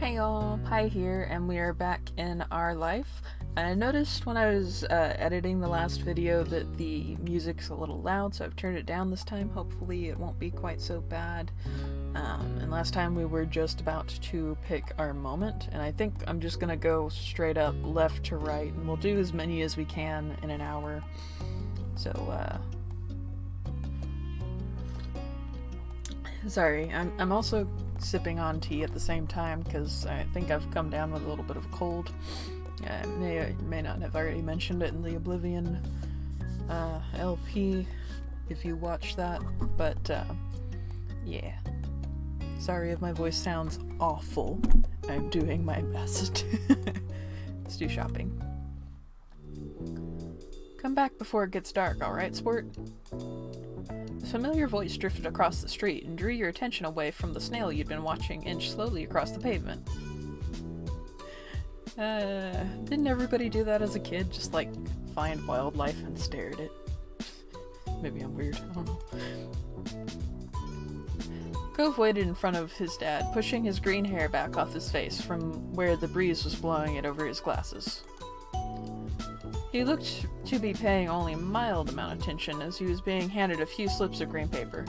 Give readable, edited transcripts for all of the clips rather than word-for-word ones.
Hey y'all, Pi here, and we are back in our life. I noticed when I was editing the last video that the music's a little loud, so I've turned it down this time. Hopefully it won't be quite so bad. And last time we were just about to pick our moment, and I think I'm just gonna go straight up left to right, and we'll do as many as we can in an hour. So, sorry, I'm also sipping on tea at the same time because I think I've come down with a little bit of a cold. I may or may not have already mentioned it in the Oblivion LP if you watch that, but yeah. Sorry if my voice sounds awful. I'm doing my best. Let's do shopping. Come back before it gets dark, alright, sport? A familiar voice drifted across the street and drew your attention away from the snail you'd been watching inch slowly across the pavement. Didn't everybody do that as a kid? Just, like, find wildlife and stare at it? Maybe I'm weird, I don't know. Cove waited in front of his dad, pushing his green hair back off his face from where the breeze was blowing it over his glasses. He looked to be paying only a mild amount of attention as he was being handed a few slips of green paper.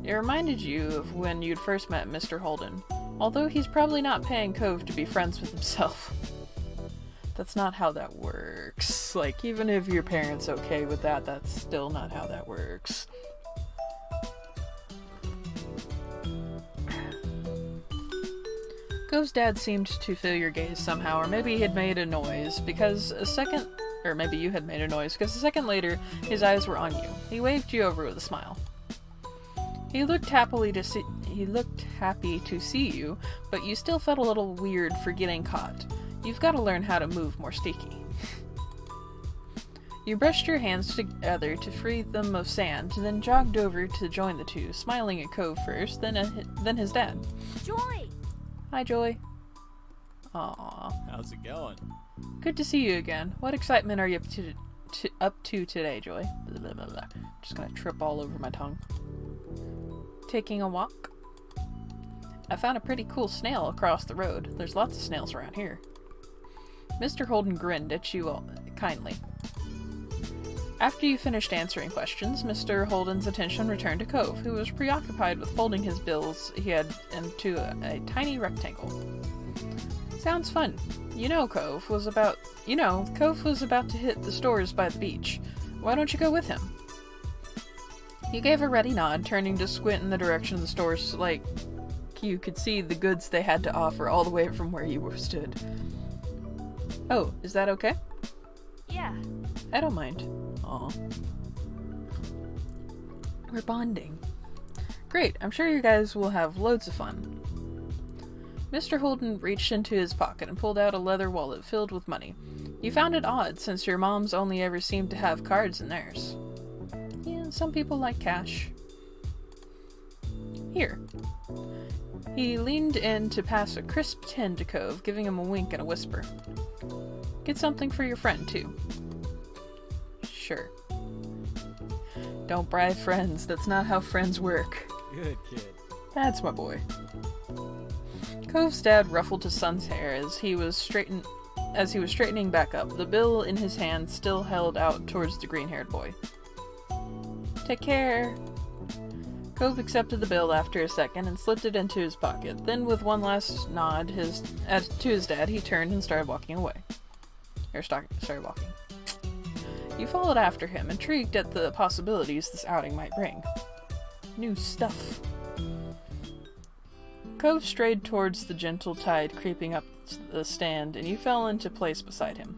It reminded you of when you'd first met Mr. Holden, although he's probably not paying Cove to be friends with himself. That's not how that works. Like, even if your parents okay with that, that's still not how that works. Cove's dad seemed to feel your gaze somehow, or maybe he had made a noise, because a second later, his eyes were on you. He waved you over with a smile. He looked happy to see you, but you still felt a little weird for getting caught. You've got to learn how to move more sneaky. You brushed your hands together to free them of sand, then jogged over to join the two, smiling at Cove first, then his dad. Joy! Hi, Joy. Aww. How's it going? Good to see you again. What excitement are you up to today, Joy? Blah, blah, blah, blah. Just gonna trip all over my tongue. Taking a walk? I found a pretty cool snail across the road. There's lots of snails around here. Mr. Holden grinned at you all kindly. After you finished answering questions, Mr. Holden's attention returned to Cove, who was preoccupied with folding his bills he had into a tiny rectangle. Sounds fun. Cove was about to hit the stores by the beach. Why don't you go with him? You gave a ready nod, turning to squint in the direction of the stores like you could see the goods they had to offer all the way from where you stood. Oh, is that okay? Yeah. I don't mind. Aw. We're bonding. Great, I'm sure you guys will have loads of fun. Mr. Holden reached into his pocket and pulled out a leather wallet filled with money. You found it odd, since your mom's only ever seemed to have cards in theirs. Yeah, some people like cash. Here. He leaned in to pass a crisp tin to Cove, giving him a wink and a whisper. Get something for your friend, too. Sure. Don't bribe friends. That's not how friends work. Good kid. That's my boy. Cove's dad ruffled his son's hair as he was straightening back up, the bill in his hand still held out towards the green-haired boy. Take care. Cove accepted the bill after a second and slipped it into his pocket. Then, with one last nod to his dad, he turned and started walking away. Started walking. You followed after him, intrigued at the possibilities this outing might bring. New stuff. Cove strayed towards the gentle tide creeping up the stand, and you fell into place beside him.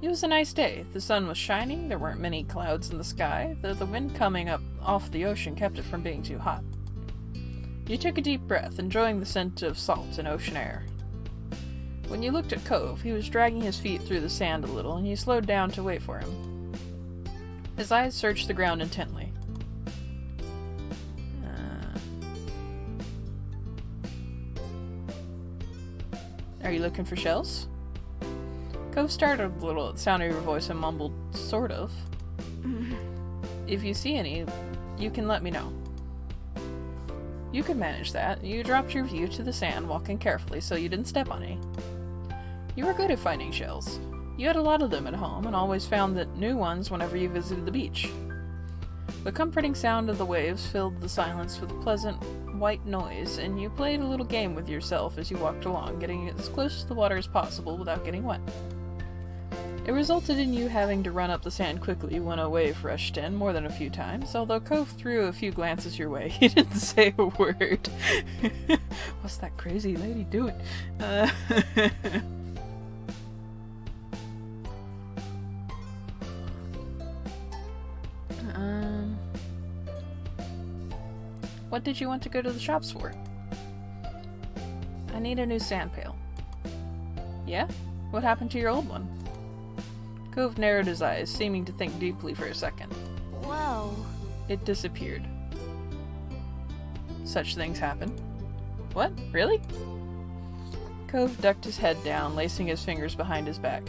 It was a nice day. The sun was shining, there weren't many clouds in the sky, though the wind coming up off the ocean kept it from being too hot. You took a deep breath, enjoying the scent of salt and ocean air. When you looked at Cove, he was dragging his feet through the sand a little, and you slowed down to wait for him. His eyes searched the ground intently. Are you looking for shells? Cove started a little at the sound of your voice and mumbled, sort of. If you see any, you can let me know. You could manage that. You dropped your view to the sand, walking carefully so you didn't step on any. You were good at finding shells. You had a lot of them at home, and always found that new ones whenever you visited the beach. The comforting sound of the waves filled the silence with a pleasant, white noise, and you played a little game with yourself as you walked along, getting as close to the water as possible without getting wet. It resulted in you having to run up the sand quickly when a wave rushed in more than a few times, although Cove threw a few glances your way. He didn't say a word. What's that crazy lady doing? What did you want to go to the shops for? I need a new sand pail. Yeah? What happened to your old one? Cove narrowed his eyes, seeming to think deeply for a second. Whoa. It disappeared. Such things happen. What? Really? Cove ducked his head down, lacing his fingers behind his back.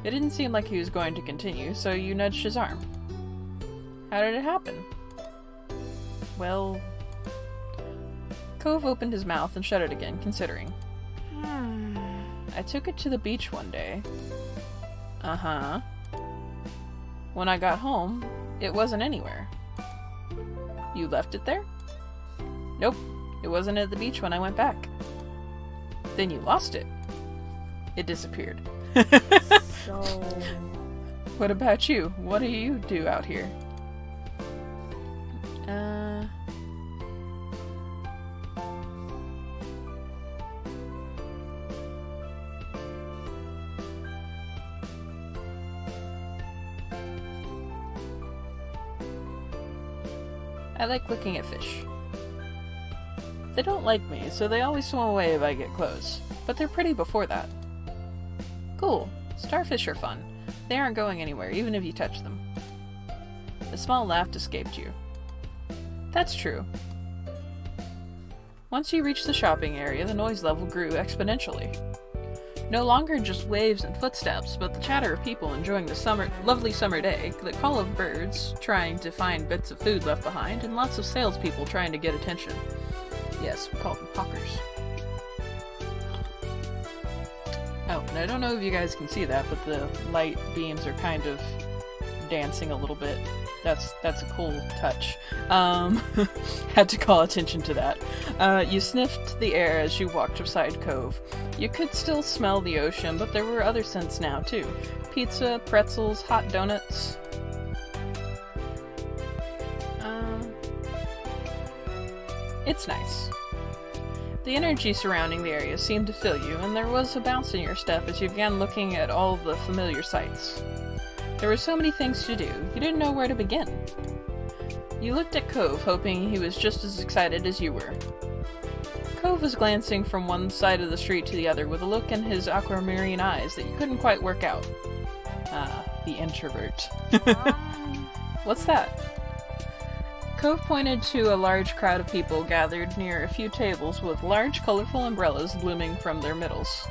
It didn't seem like he was going to continue, so you nudged his arm. How did it happen? Well... Cove opened his mouth and shut it again, considering. I took it to the beach one day. Uh-huh. When I got home, it wasn't anywhere. You left it there? Nope. It wasn't at the beach when I went back. Then you lost it. It disappeared. So... What about you? What do you do out here? I like looking at fish. They don't like me, so they always swim away if I get close. But they're pretty before that. Cool. Starfish are fun. They aren't going anywhere, even if you touch them. A small laugh escaped you. That's true. Once you reached the shopping area, the noise level grew exponentially. No longer just waves and footsteps, but the chatter of people enjoying the lovely summer day, the call of birds trying to find bits of food left behind, and lots of salespeople trying to get attention. Yes, we call them hawkers. Oh, and I don't know if you guys can see that, but the light beams are kind of dancing a little bit. That's a cool touch. Had to call attention to that. You sniffed the air as you walked beside Cove. You could still smell the ocean, but there were other scents now, too. Pizza, pretzels, hot donuts. It's nice. The energy surrounding the area seemed to fill you, and there was a bounce in your step as you began looking at all the familiar sights. There were so many things to do, you didn't know where to begin. You looked at Cove, hoping he was just as excited as you were. Cove was glancing from one side of the street to the other with a look in his aquamarine eyes that you couldn't quite work out. Ah, the introvert. What's that? Cove pointed to a large crowd of people gathered near a few tables with large, colorful umbrellas looming from their middles.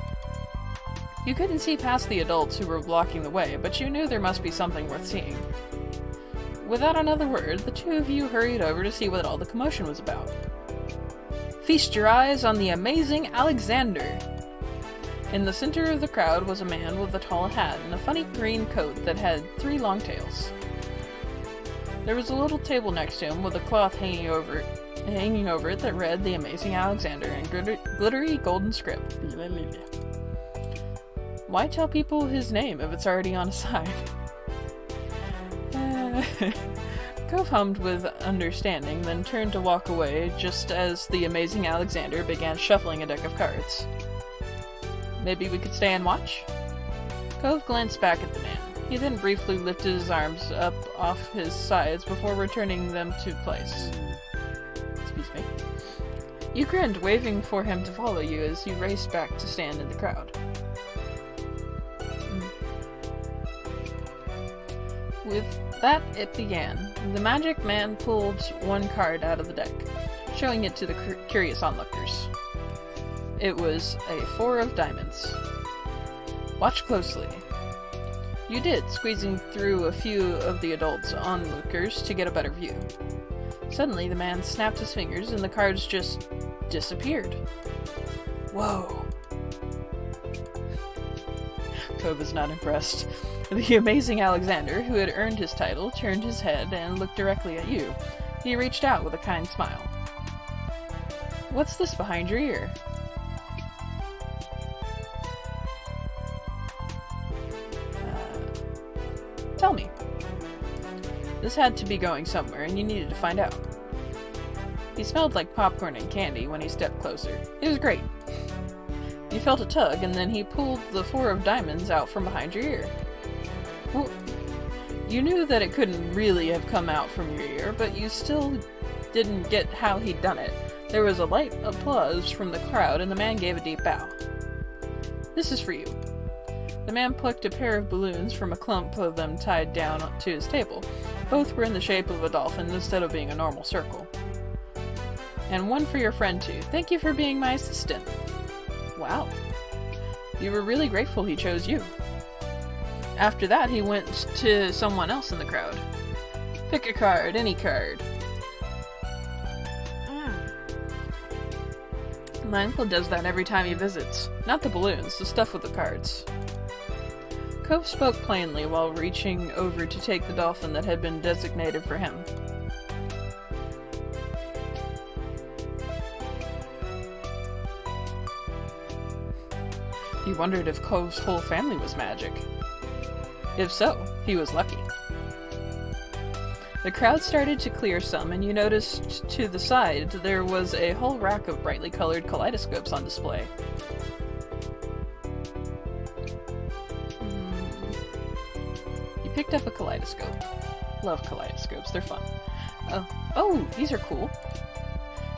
You couldn't see past the adults who were blocking the way, but you knew there must be something worth seeing. Without another word, the two of you hurried over to see what all the commotion was about. Feast your eyes on the amazing Alexander! In the center of the crowd was a man with a tall hat and a funny green coat that had 3 long tails. There was a little table next to him with a cloth hanging over it that read The Amazing Alexander in glittery golden script. Why tell people his name if it's already on a sign? Cove hummed with understanding, then turned to walk away just as the Amazing Alexander began shuffling a deck of cards. Maybe we could stay and watch? Cove glanced back at the man. He then briefly lifted his arms up off his sides before returning them to place. Excuse me. You grinned, waving for him to follow you as you raced back to stand in the crowd. With that, it began. The magic man pulled one card out of the deck, showing it to the curious onlookers. It was a 4 of diamonds. Watch closely. You did, squeezing through a few of the adults onlookers to get a better view. Suddenly, the man snapped his fingers and the cards just disappeared. Whoa. Cove is not impressed. The amazing Alexander, who had earned his title, turned his head and looked directly at you. He reached out with a kind smile. What's this behind your ear? Tell me. This had to be going somewhere, and you needed to find out. He smelled like popcorn and candy when he stepped closer. It was great. You felt a tug, and then he pulled the 4 of diamonds out from behind your ear. Well, you knew that it couldn't really have come out from your ear, but you still didn't get how he'd done it. There was a light applause from the crowd, and the man gave a deep bow. This is for you. The man plucked a pair of balloons from a clump of them tied down to his table. Both were in the shape of a dolphin instead of being a normal circle. And one for your friend, too. Thank you for being my assistant. Wow. You were really grateful he chose you. After that, he went to someone else in the crowd. Pick a card, any card. My uncle does that every time he visits. Not the balloons, the stuff with the cards. Cove spoke plainly while reaching over to take the dolphin that had been designated for him. He wondered if Cove's whole family was magic. If so, he was lucky. The crowd started to clear some, and you noticed to the side there was a whole rack of brightly colored kaleidoscopes on display. You picked up a kaleidoscope. Love kaleidoscopes, they're fun. Oh, these are cool.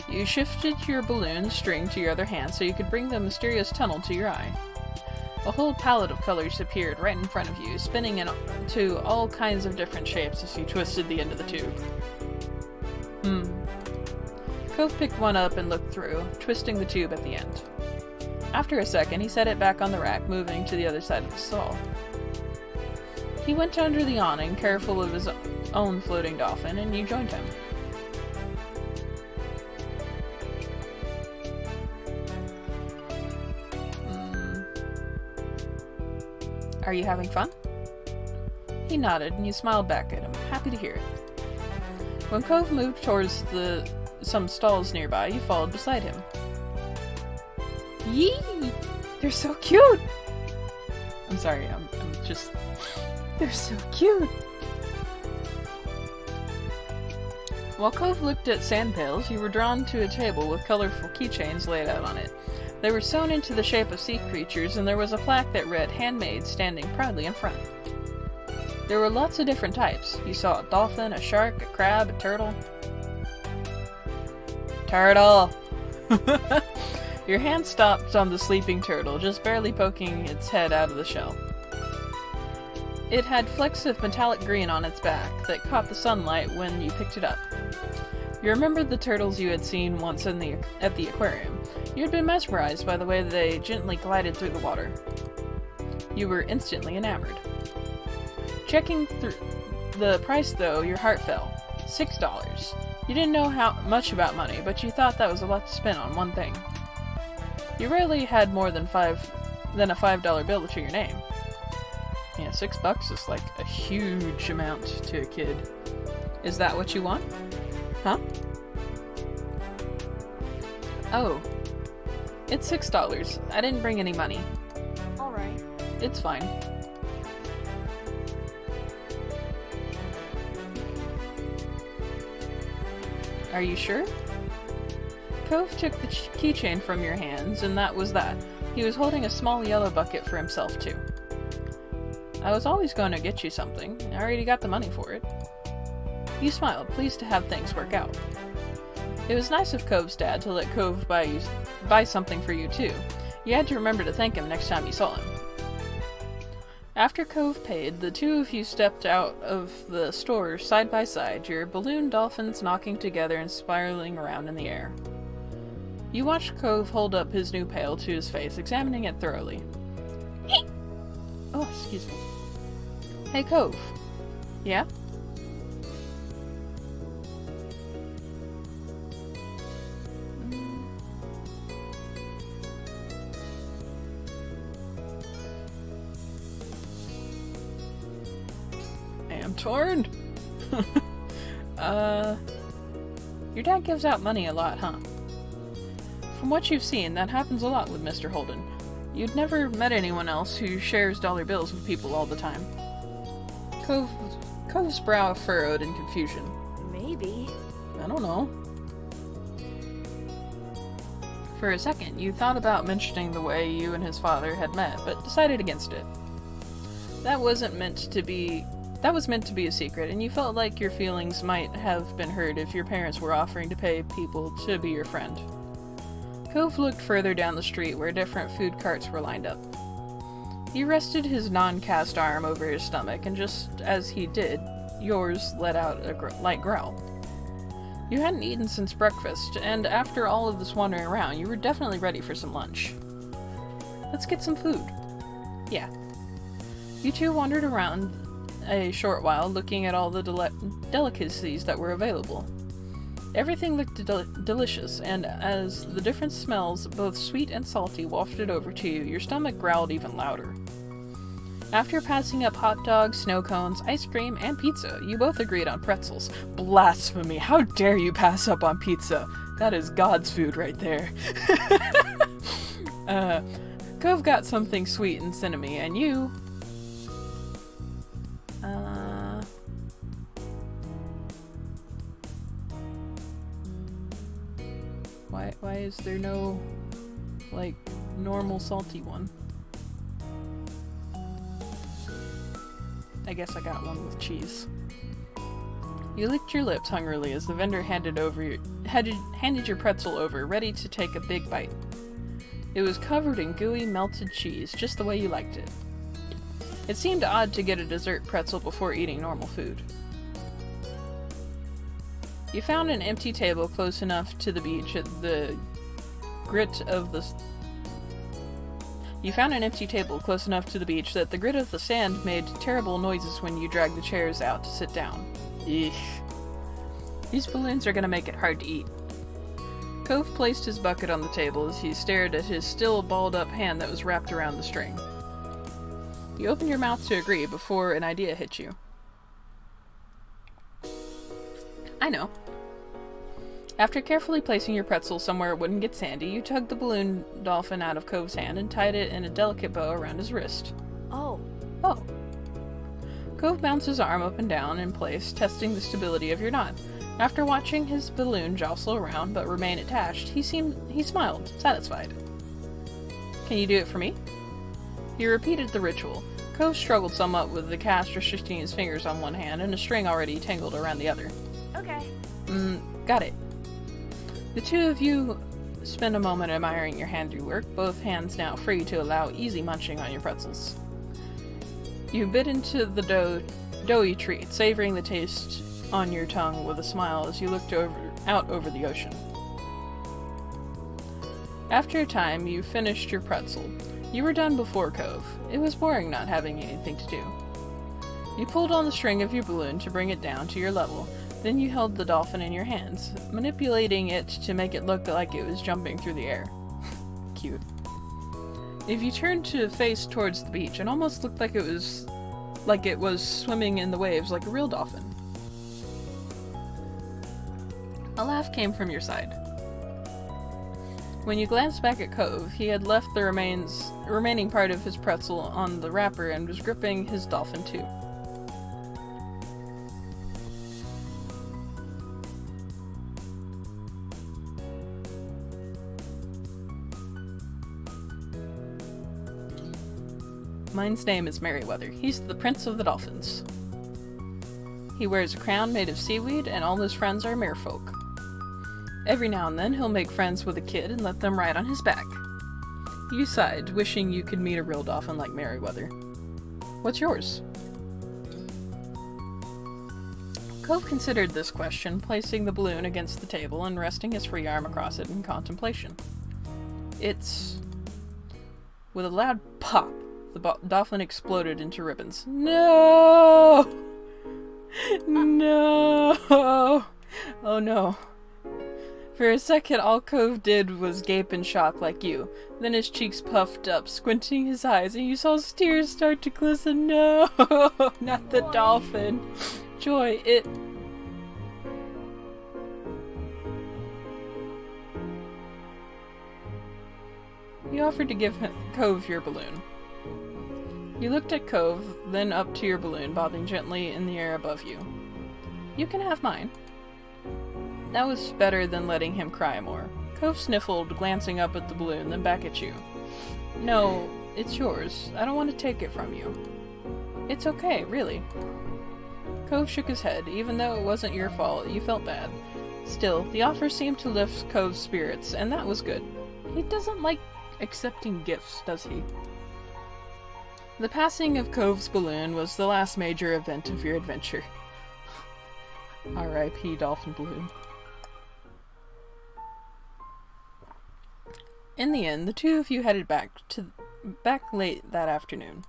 You shifted your balloon string to your other hand so you could bring the mysterious tunnel to your eye. A whole palette of colors appeared right in front of you, spinning into all kinds of different shapes as you twisted the end of the tube. Cove picked one up and looked through, twisting the tube at the end. After a second, he set it back on the rack, moving to the other side of the stall. He went under the awning, careful of his own floating dolphin, and you joined him. Are you having fun? He nodded, and you smiled back at him, happy to hear it. When Cove moved towards some stalls nearby, you followed beside him. Yee! They're so cute! I'm sorry, I'm just... They're so cute! While Cove looked at sand pails, you were drawn to a table with colorful keychains laid out on it. They were sewn into the shape of sea creatures, and there was a plaque that read, "Handmade," standing proudly in front. There were lots of different types. You saw a dolphin, a shark, a crab, a turtle. Turtle! Your hand stopped on the sleeping turtle, just barely poking its head out of the shell. It had flecks of metallic green on its back that caught the sunlight when you picked it up. You remembered the turtles you had seen once at the aquarium. You had been mesmerized by the way they gently glided through the water. You were instantly enamored. Checking through the price, though, your heart fell. $6. You didn't know how much about money, but you thought that was a lot to spend on one thing. You rarely had more than a $5 bill to your name. Yeah, $6 is like a huge amount to a kid. Is that what you want? Huh? Oh. It's $6. I didn't bring any money. Alright. It's fine. Are you sure? Cove took the keychain from your hands, and that was that. He was holding a small yellow bucket for himself, too. I was always going to get you something. I already got the money for it. You smiled, pleased to have things work out. It was nice of Cove's dad to let Cove buy something for you, too. You had to remember to thank him next time you saw him. After Cove paid, the two of you stepped out of the store side by side, your balloon dolphins knocking together and spiraling around in the air. You watched Cove hold up his new pail to his face, examining it thoroughly. Oh, excuse me. Hey, Cove. Yeah? I'm torn. Your dad gives out money a lot, huh? From what you've seen, that happens a lot with Mr. Holden. You'd never met anyone else who shares dollar bills with people all the time. Cove's brow furrowed in confusion. Maybe. I don't know. For a second, you thought about mentioning the way you and his father had met, but decided against it. That was meant to be a secret, and you felt like your feelings might have been hurt if your parents were offering to pay people to be your friend. Cove looked further down the street where different food carts were lined up. He rested his non-cast arm over his stomach, and just as he did, yours let out a light growl. You hadn't eaten since breakfast, and after all of this wandering around, you were definitely ready for some lunch. Let's get some food. Yeah. You two wandered around a short while, looking at all the delicacies that were available. Everything looked delicious, and as the different smells, both sweet and salty, wafted over to you, your stomach growled even louder. After passing up hot dogs, snow cones, ice cream, and pizza, you both agreed on pretzels. Blasphemy! How dare you pass up on pizza? That is God's food right there. Cove got something sweet and cinnamony, and you... Why is there no, like, normal salty one? I guess I got one with cheese. You licked your lips hungrily as the vendor handed your pretzel over, ready to take a big bite. It was covered in gooey, melted cheese, just the way you liked it. It seemed odd to get a dessert pretzel before eating normal food. You found an empty table close enough to the beach at the grit of the... You found an empty table close enough to the beach that the grit of the sand made terrible noises when you dragged the chairs out to sit down. Eesh. These balloons are gonna make it hard to eat. Cove placed his bucket on the table as he stared at his still balled-up hand that was wrapped around the string. You opened your mouth to agree before an idea hit you. I know. After carefully placing your pretzel somewhere it wouldn't get sandy, you tugged the balloon dolphin out of Cove's hand and tied it in a delicate bow around his wrist. Oh. Oh. Cove bounced his arm up and down in place, testing the stability of your knot. After watching his balloon jostle around but remain attached, he smiled, satisfied. Can you do it for me? He repeated the ritual. Cove struggled somewhat with the cast restricting his fingers on one hand and a string already tangled around the other. Okay. Got it. The two of you spend a moment admiring your handiwork, both hands now free to allow easy munching on your pretzels. You bit into the doughy treat, savoring the taste on your tongue with a smile as you looked out over the ocean. After a time, you finished your pretzel. You were done before Cove. It was boring not having anything to do. You pulled on the string of your balloon to bring it down to your level. Then you held the dolphin in your hands, manipulating it to make it look like it was jumping through the air. Cute. If you turned to face towards the beach, it almost looked like it was swimming in the waves like a real dolphin. A laugh came from your side. When you glanced back at Cove, he had left the remaining part of his pretzel on the wrapper and was gripping his dolphin too. Mine's name is Merryweather. He's the Prince of the Dolphins. He wears a crown made of seaweed, and all his friends are merfolk. Every now and then, he'll make friends with a kid and let them ride on his back. You sighed, wishing you could meet a real dolphin like Merryweather. What's yours? Cove considered this question, placing the balloon against the table and resting his free arm across it in contemplation. It's... With a loud pop, the dolphin exploded into ribbons. No! No! Oh no. For a second, all Cove did was gape in shock like you. Then his cheeks puffed up, squinting his eyes, and you saw his tears start to glisten. No, not the dolphin. Joy, it... You offered to give Cove your balloon. You looked at Cove, then up to your balloon, bobbing gently in the air above you. You can have mine. That was better than letting him cry more. Cove sniffled, glancing up at the balloon, then back at you. No, it's yours. I don't want to take it from you. It's okay, really. Cove shook his head. Even though it wasn't your fault, you felt bad. Still, the offer seemed to lift Cove's spirits, and that was good. He doesn't like accepting gifts, does he? The passing of Cove's balloon was the last major event of your adventure. R.I.P. Dolphin Balloon. In the end, the two of you headed back late that afternoon.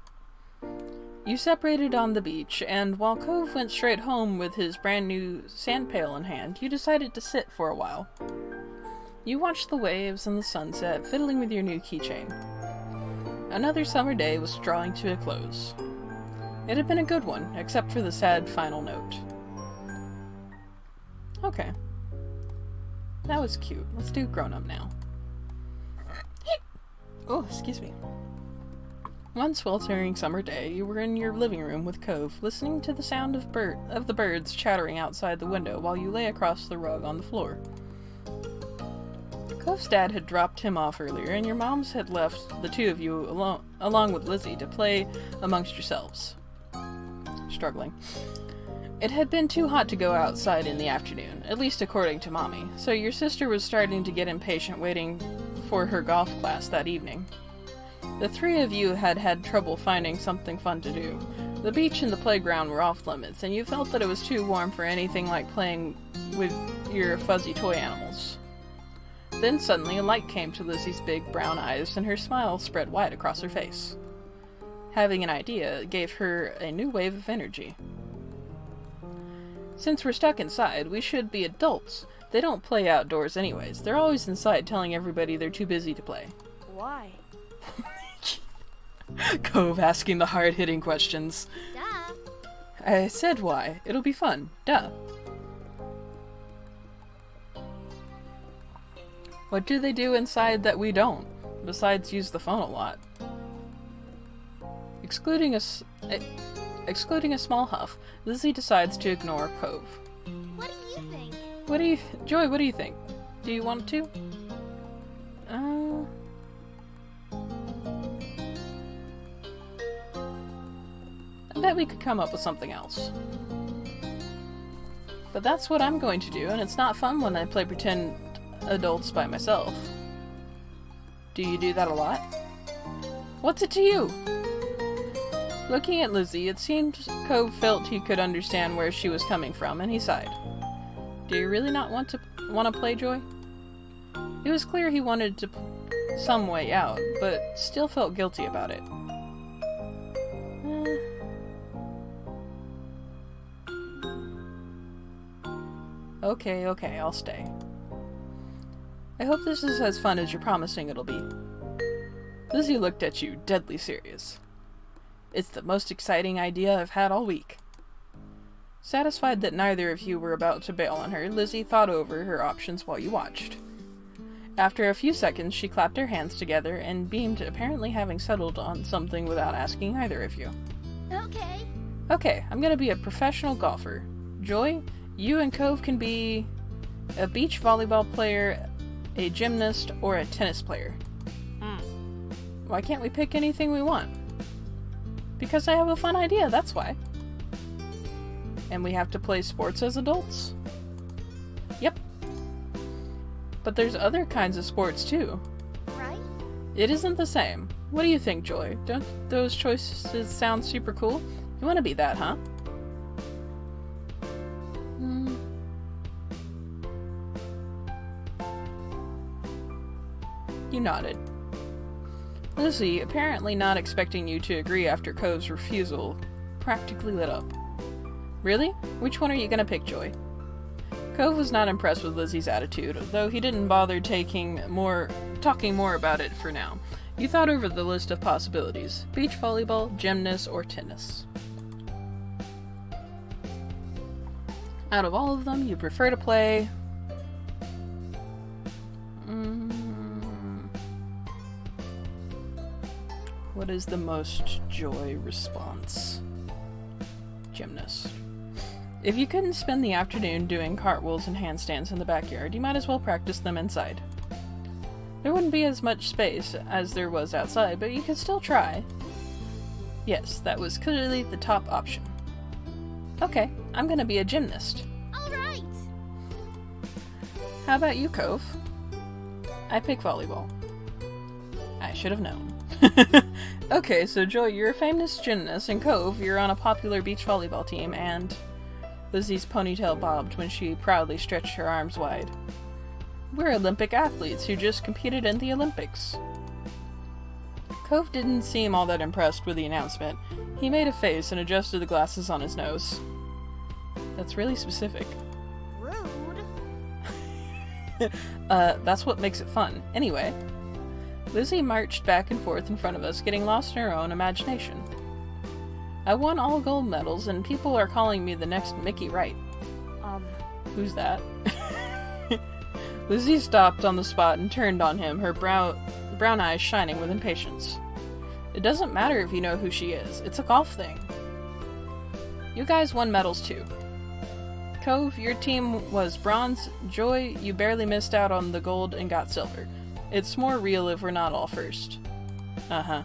You separated on the beach, and while Cove went straight home with his brand new sand pail in hand, you decided to sit for a while. You watched the waves and the sunset, fiddling with your new keychain. Another summer day was drawing to a close. It had been a good one, except for the sad final note. Okay. That was cute. Let's do grown-up now. Oh, excuse me. One sweltering summer day, you were in your living room with Cove, listening to the sound of the birds chattering outside the window while you lay across the rug on the floor. Cove's dad had dropped him off earlier, and your moms had left the two of you along with Lizzie to play amongst yourselves. Struggling. It had been too hot to go outside in the afternoon, at least according to Mommy, so your sister was starting to get impatient waiting for her golf class that evening. The three of you had had trouble finding something fun to do. The beach and the playground were off limits, and you felt that it was too warm for anything like playing with your fuzzy toy animals. Then suddenly a light came to Lizzie's big brown eyes, and her smile spread wide across her face. Having an idea gave her a new wave of energy. Since we're stuck inside, we should be adults. They don't play outdoors anyways. They're always inside telling everybody they're too busy to play. Why? Cove asking the hard-hitting questions. Duh. I said why. It'll be fun. Duh. What do they do inside that we don't? Besides use the phone a lot. Excluding a small huff, Lizzie decides to ignore Cove. What do you think? Joy, what do you think? Do you want to? I bet we could come up with something else. But that's what I'm going to do, and it's not fun when I play pretend adults by myself. Do you do that a lot? What's it to you? Looking at Lizzie, it seemed Cove felt he could understand where she was coming from, and he sighed. Do you really not want to play, Joy? It was clear he wanted to some way out, but still felt guilty about it. Okay, I'll stay. I hope this is as fun as you're promising it'll be. Lizzie looked at you, deadly serious. It's the most exciting idea I've had all week. Satisfied that neither of you were about to bail on her, Lizzie thought over her options while you watched. After a few seconds, she clapped her hands together and beamed, apparently having settled on something without asking either of you. Okay. Okay, I'm gonna be a professional golfer. Joy, you and Cove can be a beach volleyball player, a gymnast, or a tennis player. Why can't we pick anything we want? Because I have a fun idea, that's why. And we have to play sports as adults? Yep. But there's other kinds of sports too. Right? It isn't the same. What do you think, Joy? Don't those choices sound super cool? You want to be that, huh? You nodded. Lizzie, apparently not expecting you to agree after Cove's refusal, practically lit up. Really? Which one are you gonna pick, Joy? Cove was not impressed with Lizzie's attitude, though he didn't bother talking more about it for now. You thought over the list of possibilities: beach volleyball, gymnast, or tennis. Out of all of them, you prefer to play... What is the most joy response? Gymnast. If you couldn't spend the afternoon doing cartwheels and handstands in the backyard, you might as well practice them inside. There wouldn't be as much space as there was outside, but you could still try. Yes, that was clearly the top option. Okay, I'm gonna be a gymnast. Alright! How about you, Cove? I pick volleyball. I should have known. Okay, so Joy, you're a famous gymnast, and Cove, you're on a popular beach volleyball team, and... Lizzie's ponytail bobbed when she proudly stretched her arms wide. We're Olympic athletes who just competed in the Olympics. Cove didn't seem all that impressed with the announcement. He made a face and adjusted the glasses on his nose. That's really specific. Rude. That's what makes it fun. Anyway, Lizzie marched back and forth in front of us, getting lost in her own imagination. I won all gold medals, and people are calling me the next Mickey Wright. Who's that? Lizzie stopped on the spot and turned on him, her brown eyes shining with impatience. It doesn't matter if you know who she is. It's a golf thing. You guys won medals too. Cove, your team was bronze. Joy, you barely missed out on the gold and got silver. It's more real if we're not all first. Uh-huh.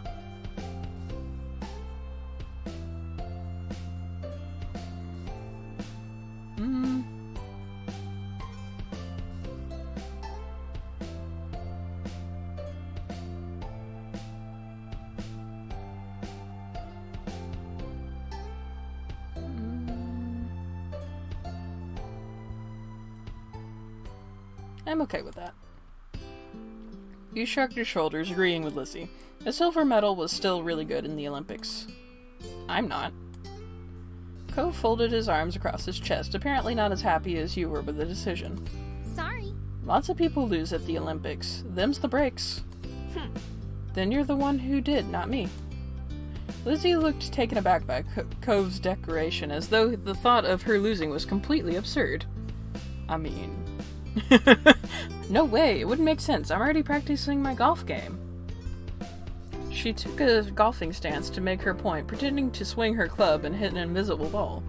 I'm okay with that. You shrugged your shoulders, agreeing with Lizzie. A silver medal was still really good in the Olympics. I'm not. Cove folded his arms across his chest, apparently not as happy as you were with the decision. Sorry. Lots of people lose at the Olympics. Them's the breaks. Then you're the one who did, not me. Lizzie looked taken aback by Cove's declaration, as though the thought of her losing was completely absurd. I mean... No way, it wouldn't make sense. I'm already practicing my golf game. She took a golfing stance to make her point, pretending to swing her club and hit an invisible ball.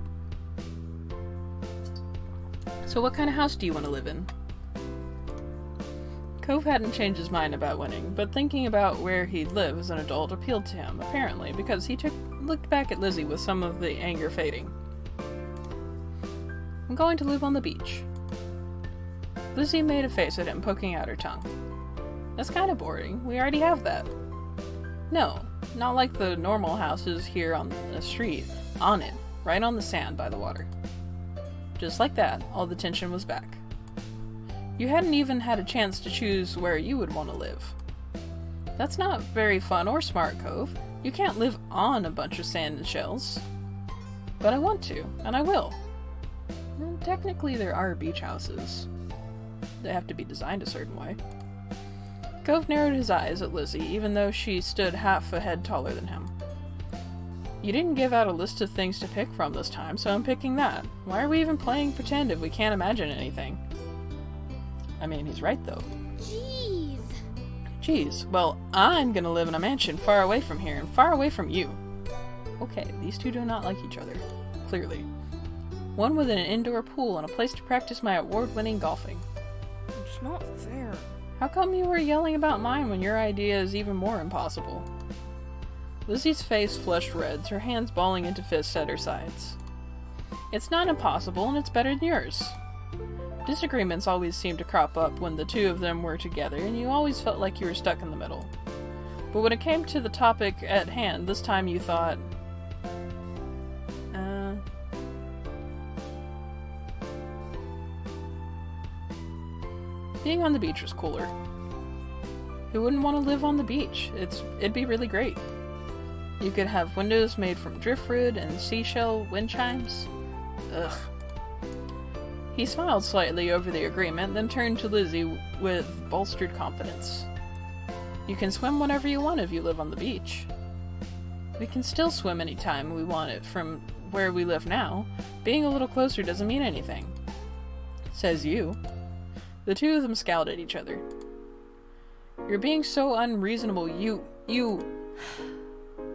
So what kind of house do you want to live in? Cove hadn't changed his mind about winning, but thinking about where he'd live as an adult appealed to him, apparently, because he looked back at Lizzie with some of the anger fading. I'm going to live on the beach. Lizzie made a face at him, poking out her tongue. That's kind of boring. We already have that. No, not like the normal houses here on the street. On it, right on the sand by the water. Just like that, all the tension was back. You hadn't even had a chance to choose where you would want to live. That's not very fun or smart, Cove. You can't live on a bunch of sand and shells. But I want to, and I will. Well, technically there are beach houses. They have to be designed a certain way. Cove narrowed his eyes at Lizzie, even though she stood half a head taller than him. You didn't give out a list of things to pick from this time, so I'm picking that. Why are we even playing pretend if we can't imagine anything? I mean, he's right, though. Jeez, well, I'm gonna live in a mansion far away from here, and far away from you. Okay, these two do not like each other. Clearly. One with an indoor pool and a place to practice my award-winning golfing. It's not fair. How come you were yelling about mine when your idea is even more impossible? Lizzie's face flushed red, her hands balling into fists at her sides. It's not impossible, and it's better than yours. Disagreements always seemed to crop up when the two of them were together, and you always felt like you were stuck in the middle. But when it came to the topic at hand, this time you thought, being on the beach was cooler. Who wouldn't want to live on the beach? It'd be really great. You could have windows made from driftwood and seashell wind chimes. Ugh. He smiled slightly over the agreement, then turned to Lizzie with bolstered confidence. You can swim whenever you want if you live on the beach. We can still swim anytime we want it from where we live now. Being a little closer doesn't mean anything. Says you. The two of them scowled at each other. You're being so unreasonable.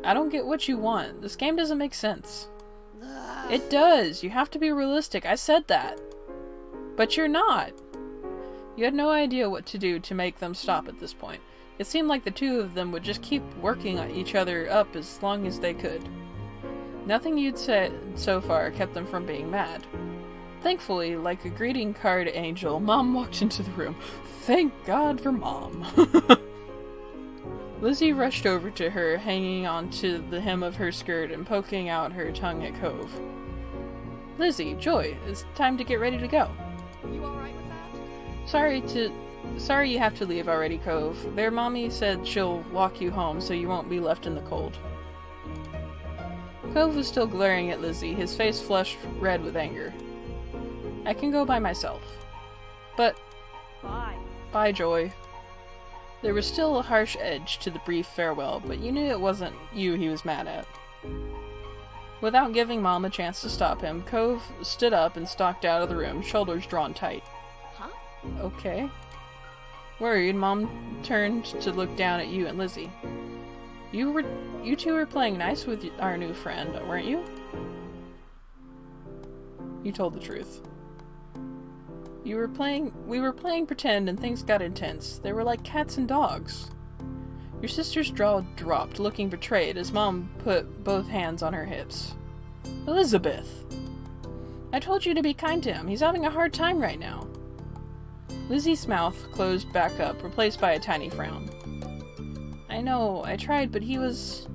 I don't get what you want. This game doesn't make sense. It does. You have to be realistic. I said that. But you're not. You had no idea what to do to make them stop at this point. It seemed like the two of them would just keep working each other up as long as they could. Nothing you'd said so far kept them from being mad. Thankfully, like a greeting card angel, Mom walked into the room. Thank God for Mom. Lizzie rushed over to her, hanging onto the hem of her skirt and poking out her tongue at Cove. Lizzie, Joy, it's time to get ready to go. You alright with that? Sorry you have to leave already, Cove. Their mommy said she'll walk you home so you won't be left in the cold. Cove was still glaring at Lizzie, his face flushed red with anger. I can go by myself. But... Bye. Bye, Joy. There was still a harsh edge to the brief farewell, but you knew it wasn't you he was mad at. Without giving Mom a chance to stop him, Cove stood up and stalked out of the room, shoulders drawn tight. Huh? Okay. Worried, Mom turned to look down at you and Lizzie. You two were playing nice with our new friend, weren't you? You told the truth. We were playing pretend and things got intense. They were like cats and dogs. Your sister's jaw dropped, looking betrayed, as Mom put both hands on her hips. Elizabeth! I told you to be kind to him. He's having a hard time right now. Lizzie's mouth closed back up, replaced by a tiny frown. I know, I tried, but he was...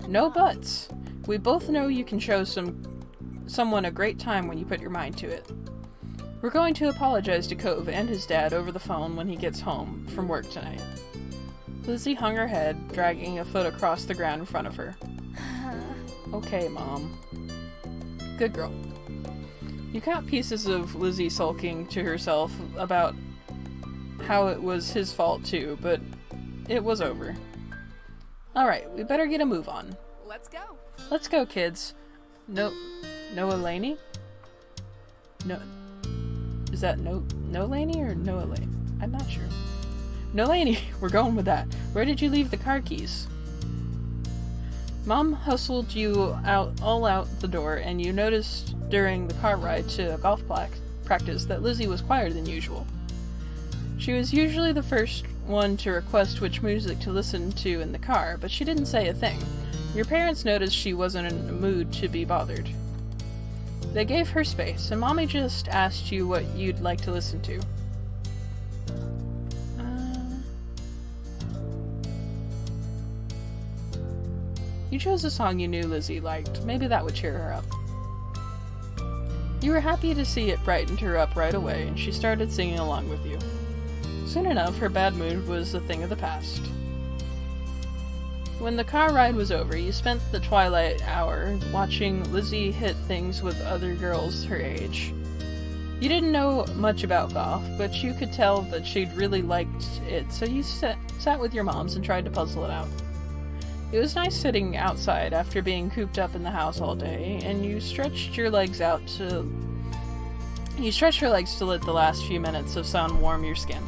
No buts. We both know you can show someone a great time when you put your mind to it. We're going to apologize to Cove and his dad over the phone when he gets home from work tonight. Lizzie hung her head, dragging a foot across the ground in front of her. Okay, Mom. Good girl. You caught pieces of Lizzie sulking to herself about how it was his fault too, but it was over. Alright, we better get a move on. Let's go. Let's go, kids. Noah Laney? No. Is that No Laney or Noah Laney? I'm not sure. No Laney! We're going with that. Where did you leave the car keys? Mom hustled you all out the door, and you noticed during the car ride to a golf practice that Lizzie was quieter than usual. She was usually the first one to request which music to listen to in the car, but she didn't say a thing. Your parents noticed she wasn't in a mood to be bothered. They gave her space, and Mommy just asked you what you'd like to listen to. You chose a song you knew Lizzie liked. Maybe that would cheer her up. You were happy to see it brightened her up right away, and she started singing along with you. Soon enough, her bad mood was a thing of the past. When the car ride was over, you spent the twilight hour watching Lizzie hit things with other girls her age. You didn't know much about golf, but you could tell that she'd really liked it, so you sat with your moms and tried to puzzle it out. It was nice sitting outside after being cooped up in the house all day, and you stretched your legs to let the last few minutes of sun warm your skin.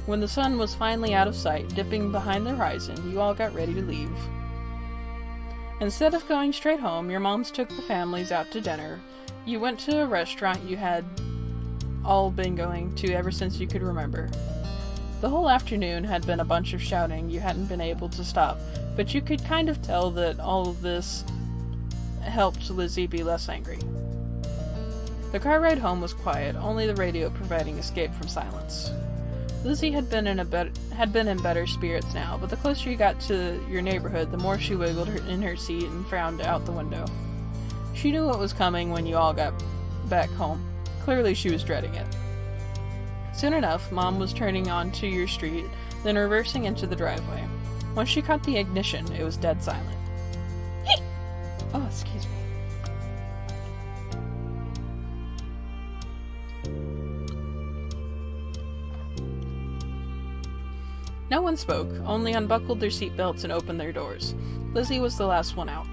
When the sun was finally out of sight, dipping behind the horizon, you all got ready to leave. Instead of going straight home, your moms took the families out to dinner. You went to a restaurant you had all been going to ever since you could remember. The whole afternoon had been a bunch of shouting you hadn't been able to stop, but you could kind of tell that all of this helped Lizzie be less angry. The car ride home was quiet, only the radio providing escape from silence. Lizzie had been in better spirits now, but the closer you got to your neighborhood, the more she wiggled in her seat and frowned out the window. She knew what was coming when you all got back home. Clearly she was dreading it. Soon enough, Mom was turning onto your street, then reversing into the driveway. Once she caught the ignition, it was dead silent. Hey! Oh, excuse me. No one spoke, only unbuckled their seatbelts and opened their doors. Lizzie was the last one out.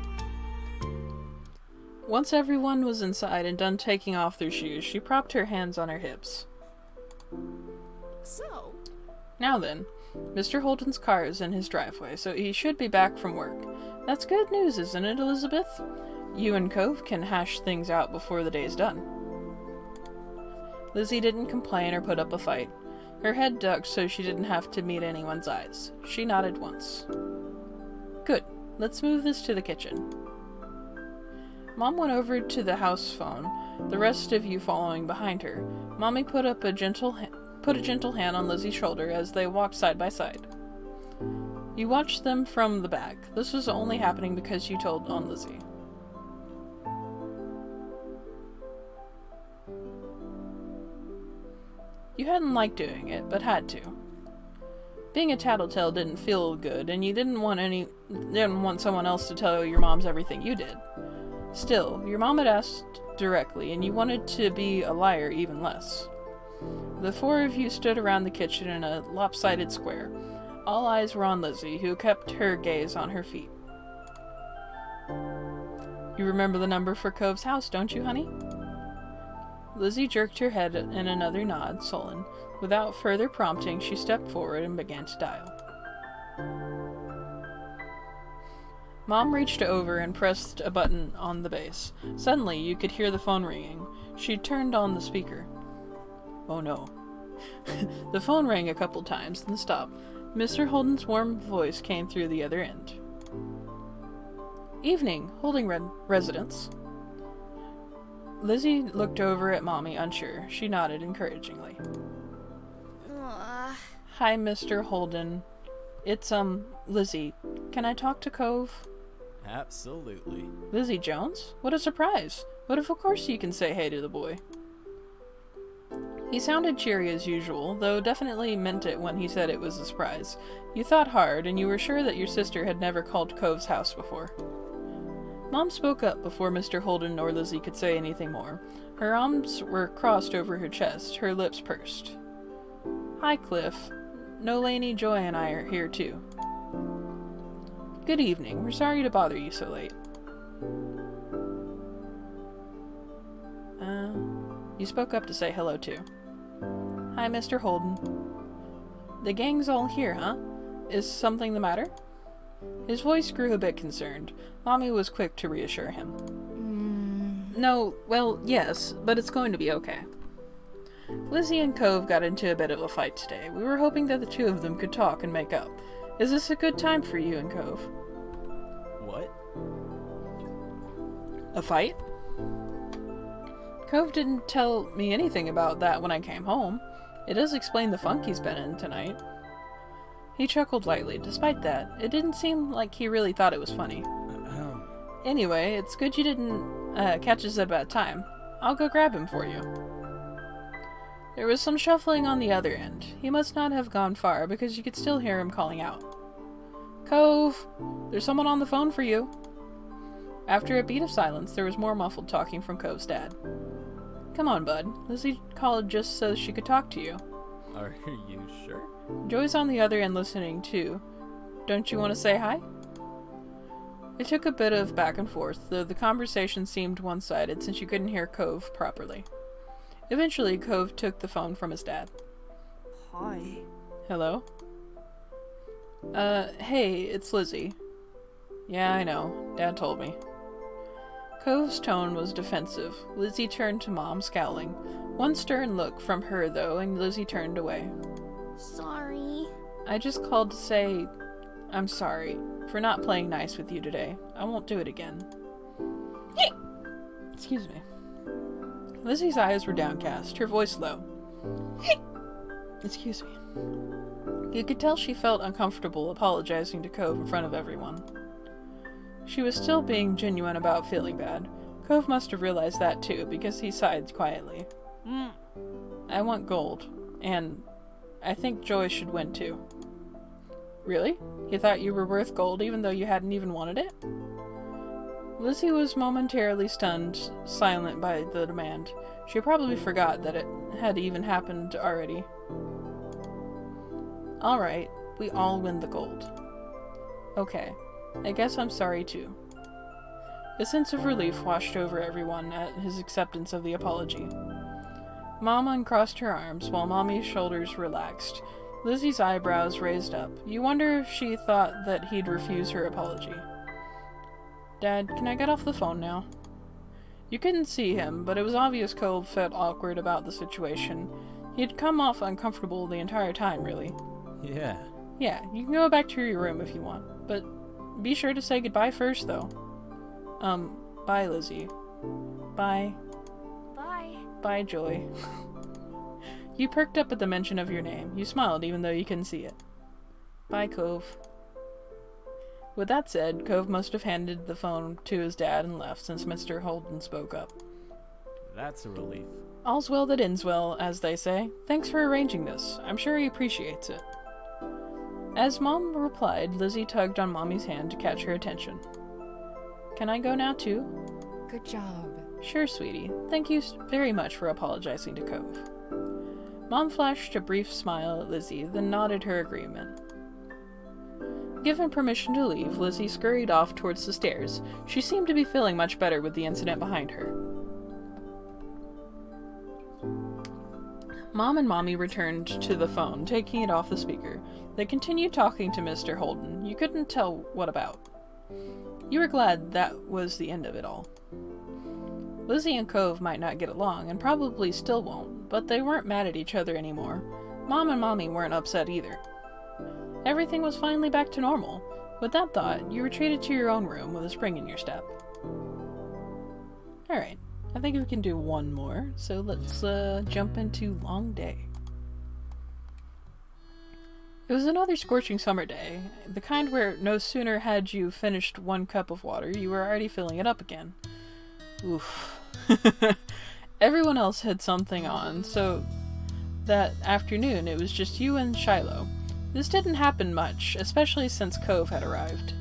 Once everyone was inside and done taking off their shoes, she propped her hands on her hips. So, Now then, Mr. Holden's car is in his driveway, so he should be back from work. That's good news, isn't it, Elizabeth? You and Cove can hash things out before the day's done. Lizzie didn't complain or put up a fight. Her head ducked so she didn't have to meet anyone's eyes. She nodded once. Good. Let's move this to the kitchen. Mom went over to the house phone, the rest of you following behind her. Mommy put a gentle hand on Lizzie's shoulder as they walked side by side. You watched them from the back. This was only happening because you told on Lizzie. You hadn't liked doing it, but had to. Being a tattletale didn't feel good, and you didn't want someone else to tell your moms everything you did. Still, your mom had asked directly, and you wanted to be a liar even less. The four of you stood around the kitchen in a lopsided square. All eyes were on Lizzie, who kept her gaze on her feet. You remember the number for Cove's house, don't you, honey? Lizzie jerked her head in another nod, sullen. Without further prompting, she stepped forward and began to dial. Mom reached over and pressed a button on the base. Suddenly, you could hear the phone ringing. She turned on the speaker. Oh no. The phone rang a couple times, then stopped. Mr. Holden's warm voice came through the other end. Evening, Holding residence. Lizzie looked over at Mommy, unsure. She nodded encouragingly. Hi, Mr. Holden. It's, Lizzie. Can I talk to Cove? Absolutely. Lizzie Jones? What a surprise. But of course you can say hey to the boy. He sounded cheery as usual, though definitely meant it when he said it was a surprise. You thought hard, and you were sure that your sister had never called Cove's house before. Mom spoke up before Mr. Holden or Lizzie could say anything more. Her arms were crossed over her chest, her lips pursed. Hi, Cliff. Nolaney, Joy, and I are here too. Good evening. We're sorry to bother you so late. You spoke up to say hello too. Hi, Mr. Holden. The gang's all here, huh? Is something the matter? His voice grew a bit concerned. Mommy was quick to reassure him. No, well, yes, but it's going to be okay. Lizzie and Cove got into a bit of a fight today. We were hoping that the two of them could talk and make up. Is this a good time for you and Cove? What? A fight? Cove didn't tell me anything about that when I came home. It does explain the funk he's been in tonight. He chuckled lightly. Despite that, it didn't seem like he really thought it was funny. Anyway, it's good you didn't catch us at a bad time. I'll go grab him for you. There was some shuffling on the other end. He must not have gone far because you could still hear him calling out. Cove! There's someone on the phone for you. After a beat of silence, there was more muffled talking from Cove's dad. Come on, bud. Lizzie called just so she could talk to you. Are you sure? Joy's on the other end listening, too. Don't you want to say hi? It took a bit of back and forth, though the conversation seemed one-sided since you couldn't hear Cove properly. Eventually, Cove took the phone from his dad. Hi. Hello? Hey, it's Lizzie. Yeah, I know. Dad told me. Cove's tone was defensive. Lizzie turned to Mom, scowling. One stern look from her, though, and Lizzie turned away. Sorry. I just called to say I'm sorry for not playing nice with you today. I won't do it again. Excuse me. Lizzie's eyes were downcast, her voice low. Excuse me. You could tell she felt uncomfortable apologizing to Cove in front of everyone. She was still being genuine about feeling bad. Cove must have realized that too, because he sighed quietly. I want gold, and I think Joy should win too. Really? You thought you were worth gold even though you hadn't even wanted it? Lizzie was momentarily stunned, silent by the demand. She probably forgot that it had even happened already. Alright, We all win the gold. Okay, I guess I'm sorry too. A sense of relief washed over everyone at his acceptance of the apology. Mom uncrossed her arms while Mommy's shoulders relaxed. Lizzie's eyebrows raised up. You wonder if she thought that he'd refuse her apology. Dad, can I get off the phone now? You couldn't see him, but it was obvious Cove felt awkward about the situation. He'd come off uncomfortable the entire time, really. Yeah. Yeah, you can go back to your room if you want, but be sure to say goodbye first, though. Bye, Lizzie. Bye. Bye. Bye, Joy. You perked up at the mention of your name. You smiled even though you couldn't see it. Bye, Cove. With that said, Cove must have handed the phone to his dad and left since Mr. Holden spoke up. That's a relief. All's well that ends well, as they say. Thanks for arranging this. I'm sure he appreciates it. As Mom replied, Lizzie tugged on Mommy's hand to catch her attention. Can I go now, too? Good job. Sure, sweetie. Thank you very much for apologizing to Cove. Mom flashed a brief smile at Lizzie, then nodded her agreement. Given permission to leave, Lizzie scurried off towards the stairs. She seemed to be feeling much better with the incident behind her. Mom and Mommy returned to the phone, taking it off the speaker. They continued talking to Mr. Holden. You couldn't tell what about. You were glad that was the end of it all. Lizzie and Cove might not get along, and probably still won't, but they weren't mad at each other anymore. Mom and Mommy weren't upset either. Everything was finally back to normal. With that thought, you retreated to your own room with a spring in your step. Alright, I think we can do one more, so let's jump into Long Day. It was another scorching summer day, the kind where no sooner had you finished 1 cup of water, you were already filling it up again. Oof. Everyone else had something on, so that afternoon it was just you and Shiloh. This didn't happen much, especially since Cove had arrived.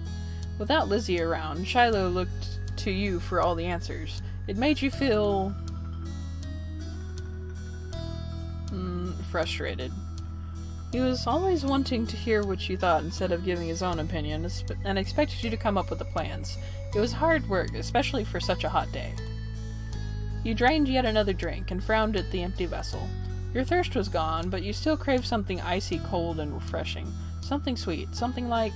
Without Lizzie around, Shiloh looked to you for all the answers. It made you feel frustrated. He was always wanting to hear what you thought instead of giving his own opinion, and expected you to come up with the plans. It was hard work, especially for such a hot day. You drained yet another drink and frowned at the empty vessel. Your thirst was gone, but you still craved something icy cold and refreshing. Something sweet. Something like...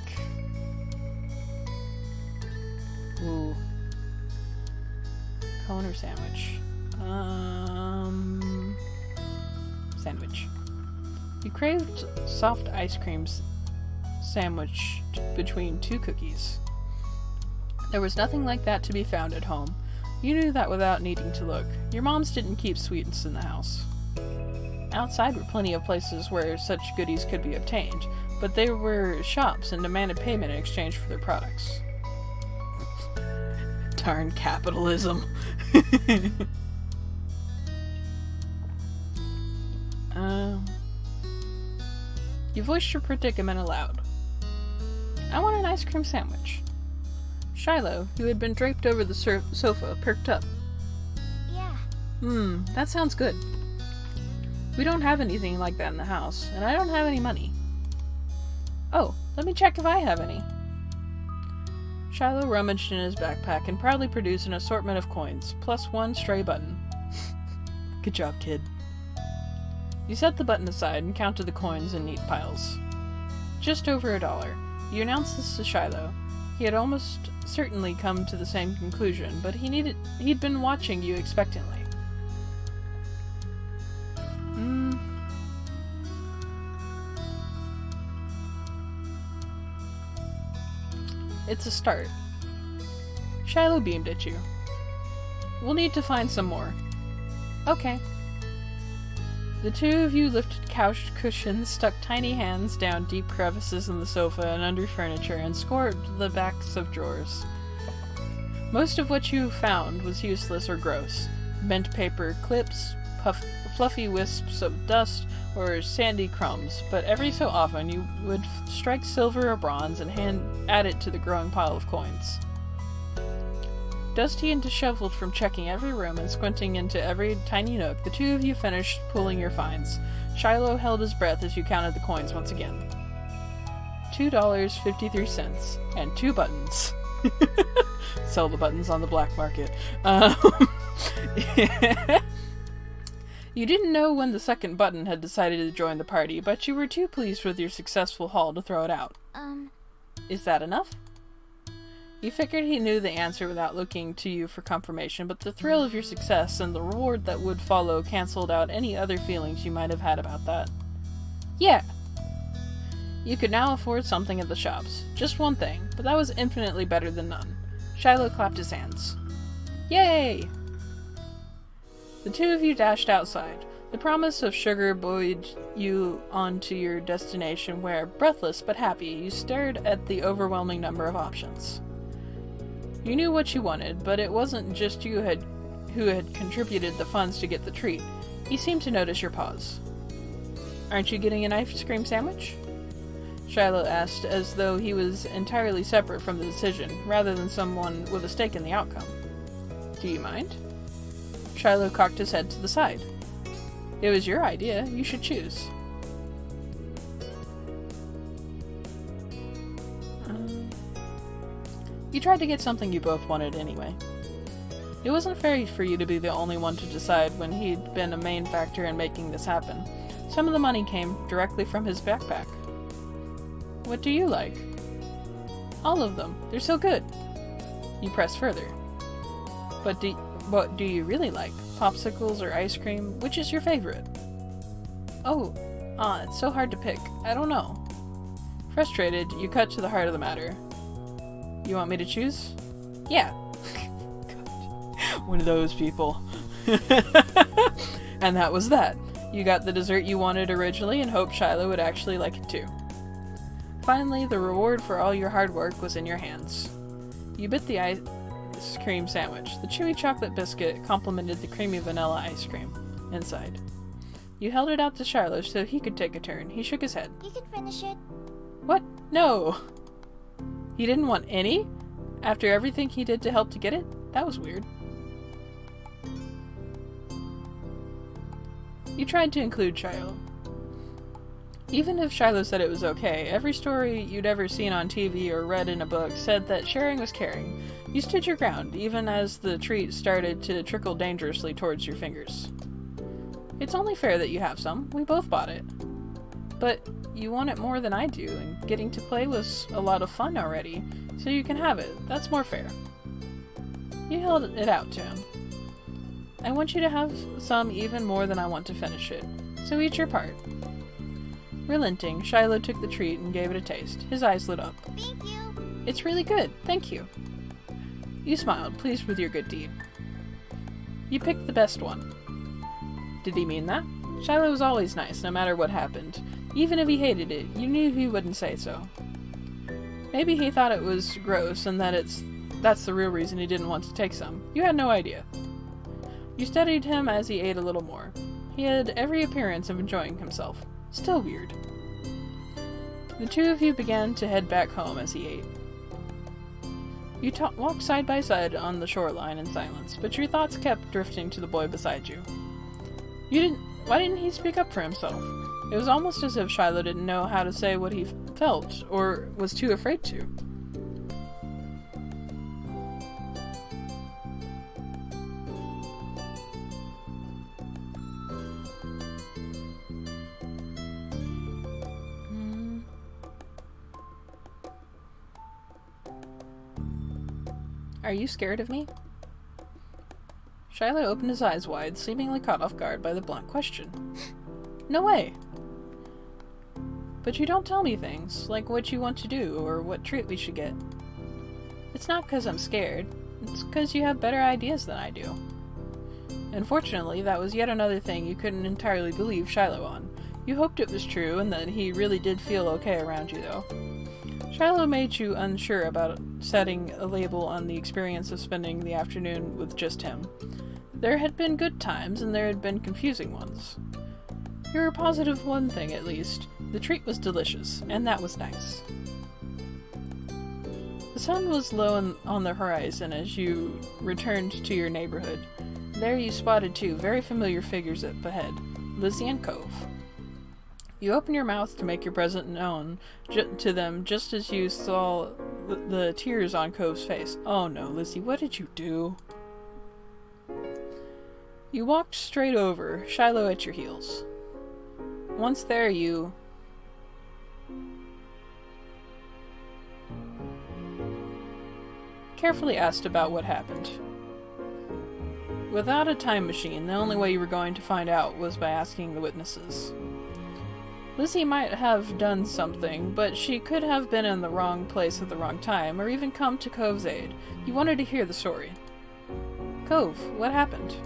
Ooh. Cone or sandwich? Sandwich. You craved soft ice cream sandwiched between 2 cookies. There was nothing like that to be found at home. You knew that without needing to look. Your moms didn't keep sweets in the house. Outside were plenty of places where such goodies could be obtained, but they were shops and demanded payment in exchange for their products. Darn capitalism. You voiced your predicament aloud. I want an ice cream sandwich. Shiloh, who had been draped over the sofa, perked up. Yeah. That sounds good. We don't have anything like that in the house, and I don't have any money. Oh, let me check if I have any. Shiloh rummaged in his backpack and proudly produced an assortment of coins, plus 1 stray button. Good job, kid. You set the button aside and counted the coins in neat piles. Just over $1. You announced this to Shiloh. He had almost certainly come to the same conclusion, but he'd been watching you expectantly. It's a start. Shiloh beamed at you. We'll need to find some more. Okay. The two of you lifted couch cushions, stuck tiny hands down deep crevices in the sofa and under furniture, and scored the backs of drawers. Most of what you found was useless or gross. Bent paper, clips, fluffy wisps of dust, or sandy crumbs, but every so often you would strike silver or bronze and add it to the growing pile of coins. Dusty and disheveled from checking every room and squinting into every tiny nook, the two of you finished pulling your finds. Shiloh held his breath as you counted the coins once again. $2.53 and 2 buttons. Sell the buttons on the black market. You didn't know when the second button had decided to join the party, but you were too pleased with your successful haul to throw it out. Is that enough? You figured he knew the answer without looking to you for confirmation, but the thrill of your success and the reward that would follow canceled out any other feelings you might have had about that. Yeah! You could now afford something at the shops. Just one thing, but that was infinitely better than none. Shiloh clapped his hands. Yay! The two of you dashed outside. The promise of sugar buoyed you on to your destination where, breathless but happy, you stared at the overwhelming number of options. You knew what you wanted, but it wasn't just you who had contributed the funds to get the treat. He seemed to notice your pause. Aren't you getting an ice cream sandwich? Shiloh asked, as though he was entirely separate from the decision, rather than someone with a stake in the outcome. Do you mind? Shiloh cocked his head to the side. It was your idea. You should choose. You tried to get something you both wanted anyway. It wasn't fair for you to be the only one to decide when he'd been a main factor in making this happen. Some of the money came directly from his backpack. What do you like? All of them. They're so good. You press further. But what do you really like? Popsicles or ice cream? Which is your favorite? Oh, it's so hard to pick. I don't know. Frustrated, you cut to the heart of the matter. You want me to choose? Yeah. God. One of those people. And that was that. You got the dessert you wanted originally and hoped Shiloh would actually like it too. Finally, the reward for all your hard work was in your hands. You bit the ice cream sandwich. The chewy chocolate biscuit complemented the creamy vanilla ice cream inside. You held it out to Shiloh so he could take a turn. He shook his head. You can finish it. What? No! He didn't want any? After everything he did to help to get it? That was weird. You tried to include Shiloh. Even if Shiloh said it was okay, every story you'd ever seen on TV or read in a book said that sharing was caring. You stood your ground, even as the treat started to trickle dangerously towards your fingers. It's only fair that you have some. We both bought it. But you want it more than I do, and getting to play was a lot of fun already, so you can have it. That's more fair. You held it out to him. I want you to have some even more than I want to finish it, so eat your part. Relenting, Shiloh took the treat and gave it a taste. His eyes lit up. Thank you. It's really good, thank you. You smiled, pleased with your good deed. You picked the best one. Did he mean that? Shiloh was always nice, no matter what happened. Even if he hated it, you knew he wouldn't say so. Maybe he thought it was gross and that's the real reason he didn't want to take some. You had no idea. You studied him as he ate a little more. He had every appearance of enjoying himself. Still weird. The two of you began to head back home as he ate. You walked side by side on the shoreline in silence, but your thoughts kept drifting to the boy beside you. Why didn't he speak up for himself? It was almost as if Shiloh didn't know how to say what he felt, or was too afraid to. Are you scared of me? Shiloh opened his eyes wide, seemingly caught off guard by the blunt question. No way! But you don't tell me things, like what you want to do, or what treat we should get. It's not 'cause I'm scared, it's 'cause you have better ideas than I do. Unfortunately, that was yet another thing you couldn't entirely believe Shiloh on. You hoped it was true, and that he really did feel okay around you, though. Shiloh made you unsure about setting a label on the experience of spending the afternoon with just him. There had been good times, and there had been confusing ones. You were positive one thing, at least. The treat was delicious, and that was nice. The sun was low on the horizon as you returned to your neighborhood. There you spotted two very familiar figures up ahead, Lizzie and Cove. You open your mouth to make your presence known to them just as you saw the tears on Cove's face. Oh no, Lizzie, what did you do? You walked straight over, Shiloh at your heels. Once there, you... carefully asked about what happened. Without a time machine, the only way you were going to find out was by asking the witnesses. Lizzie might have done something, but she could have been in the wrong place at the wrong time, or even come to Cove's aid. You wanted to hear the story. Cove, what happened?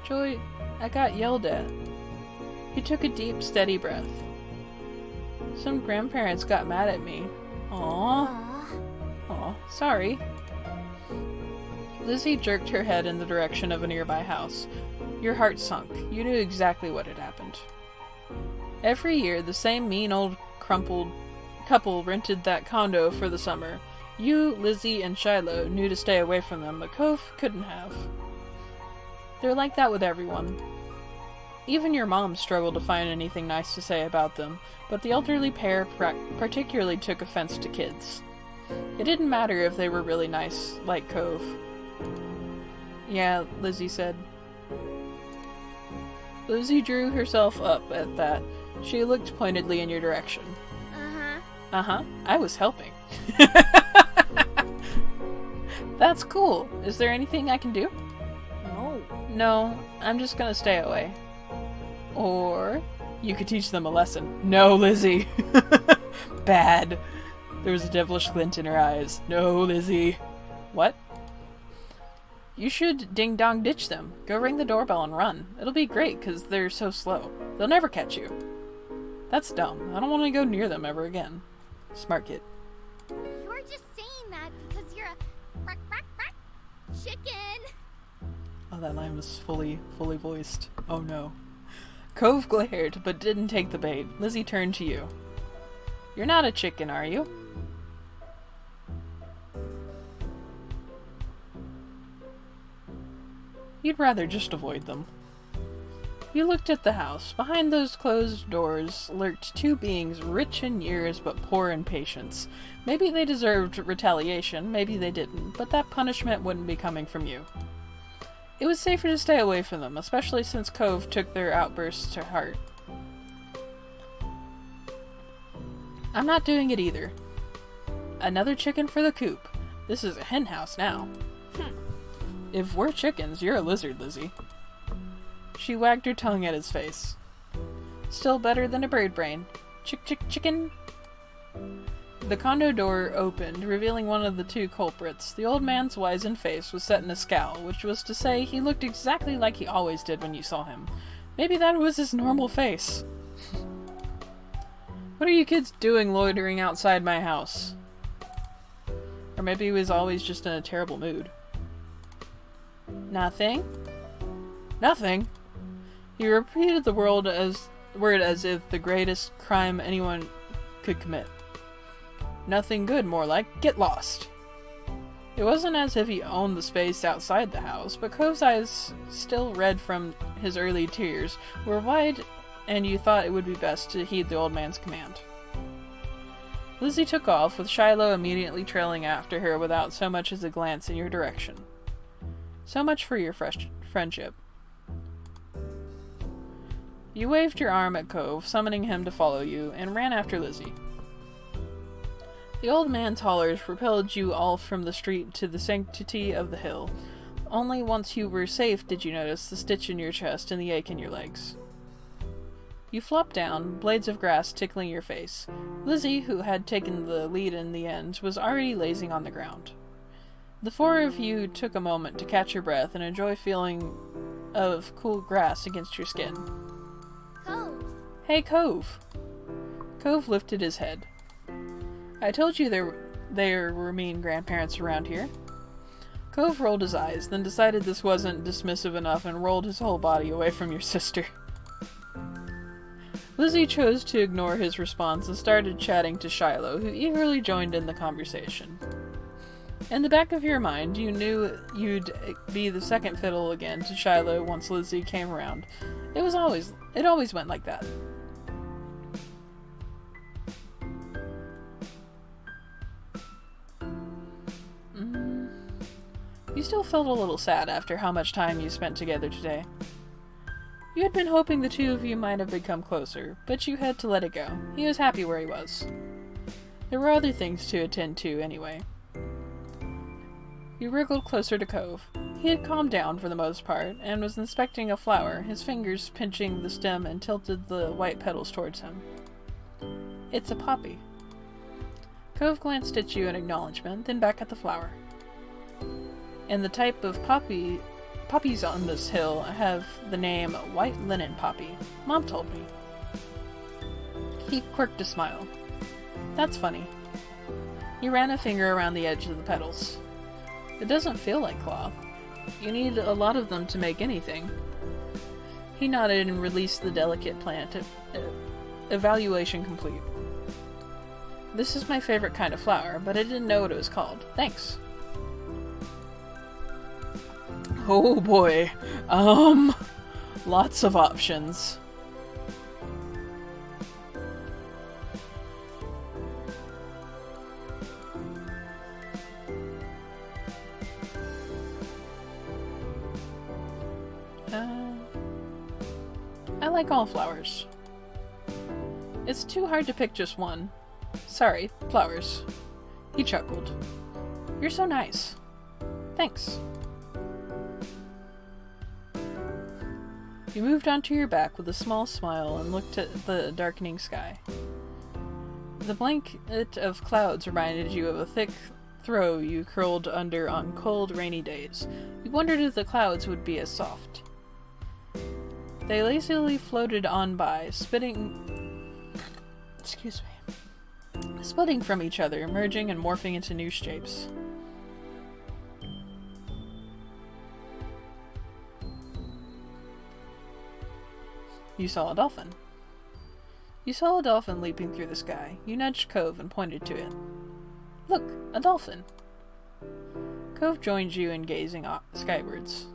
Joy, I got yelled at. He took a deep, steady breath. Some grandparents got mad at me. Aww. Aw, sorry. Lizzie jerked her head in the direction of a nearby house. Your heart sunk. You knew exactly what had happened. Every year, the same mean old crumpled couple rented that condo for the summer. You, Lizzie, and Shiloh knew to stay away from them, but Cove couldn't have. They're like that with everyone. Even your mom struggled to find anything nice to say about them, but the elderly pair particularly took offense to kids. It didn't matter if they were really nice, like Cove. Yeah, Lizzie said. Lizzie drew herself up at that. She looked pointedly in your direction. Uh-huh. I was helping. That's cool. Is there anything I can do? No, I'm just gonna stay away. Or you could teach them a lesson. No, Lizzie. Bad. There was a devilish glint in her eyes. No, Lizzie. What? You should ding-dong ditch them. Go ring the doorbell and run. It'll be great, because they're so slow. They'll never catch you. That's dumb. I don't want to go near them ever again. Smart kid. You're just saying that because you're a chicken. Oh, that line was fully voiced. Oh no. Cove glared, but didn't take the bait. Lizzie turned to you. You're not a chicken, are you? You'd rather just avoid them. You looked at the house. Behind those closed doors lurked two beings rich in years but poor in patience. Maybe they deserved retaliation, maybe they didn't, but that punishment wouldn't be coming from you. It was safer to stay away from them, especially since Cove took their outbursts to heart. I'm not doing it either. Another chicken for the coop. This is a hen house now. If we're chickens, you're a lizard, Lizzie. She wagged her tongue at his face. Still better than a bird brain. Chicken. The condo door opened, revealing one of the two culprits. The old man's wizened face was set in a scowl, which was to say he looked exactly like he always did when you saw him. Maybe that was his normal face. What are you kids doing loitering outside my house? Or maybe he was always just in a terrible mood. Nothing? Nothing? He repeated the word as if the greatest crime anyone could commit. Nothing good, more like. Get lost. It wasn't as if he owned the space outside the house, but Cove's eyes, still red from his early tears, were wide, and you thought it would be best to heed the old man's command. Lizzie took off, with Shiloh immediately trailing after her without so much as a glance in your direction. So much for your friendship. You waved your arm at Cove, summoning him to follow you, and ran after Lizzie. The old man's hollers propelled you all from the street to the sanctity of the hill. Only once you were safe did you notice the stitch in your chest and the ache in your legs. You flopped down, blades of grass tickling your face. Lizzie, who had taken the lead in the end, was already lazing on the ground. The four of you took a moment to catch your breath and enjoy feeling of cool grass against your skin. Cove. Hey, Cove. Cove lifted his head. I told you there were mean grandparents around here. Cove rolled his eyes, then decided this wasn't dismissive enough and rolled his whole body away from your sister. Lizzie chose to ignore his response and started chatting to Shiloh, who eagerly joined in the conversation. In the back of your mind, you knew you'd be the second fiddle again to Shiloh once Lizzie came around. It always went like that. You still felt a little sad after how much time you spent together today. You had been hoping the two of you might have become closer, but you had to let it go. He was happy where he was. There were other things to attend to anyway. You wriggled closer to Cove. He had calmed down for the most part, and was inspecting a flower, his fingers pinching the stem and tilted the white petals towards him. It's a poppy. Cove glanced at you in acknowledgement, then back at the flower. And the type of poppies on this hill have the name white linen poppy. Mom told me. He quirked a smile. That's funny. He ran a finger around the edge of the petals. It doesn't feel like cloth. You need a lot of them to make anything. He nodded and released the delicate plant. Evaluation complete. This is my favorite kind of flower, but I didn't know what it was called. Thanks. Oh boy. Lots of options. I like all flowers. It's too hard to pick just one. Sorry, flowers. He chuckled. You're so nice. Thanks. You moved onto your back with a small smile and looked at the darkening sky. The blanket of clouds reminded you of a thick throw you curled under on cold, rainy days. You wondered if the clouds would be as soft. They lazily floated on by, splitting from each other, merging and morphing into new shapes. You saw a dolphin. You saw a dolphin leaping through the sky. You nudged Cove and pointed to it. Look, a dolphin. Cove joined you in gazing skywards.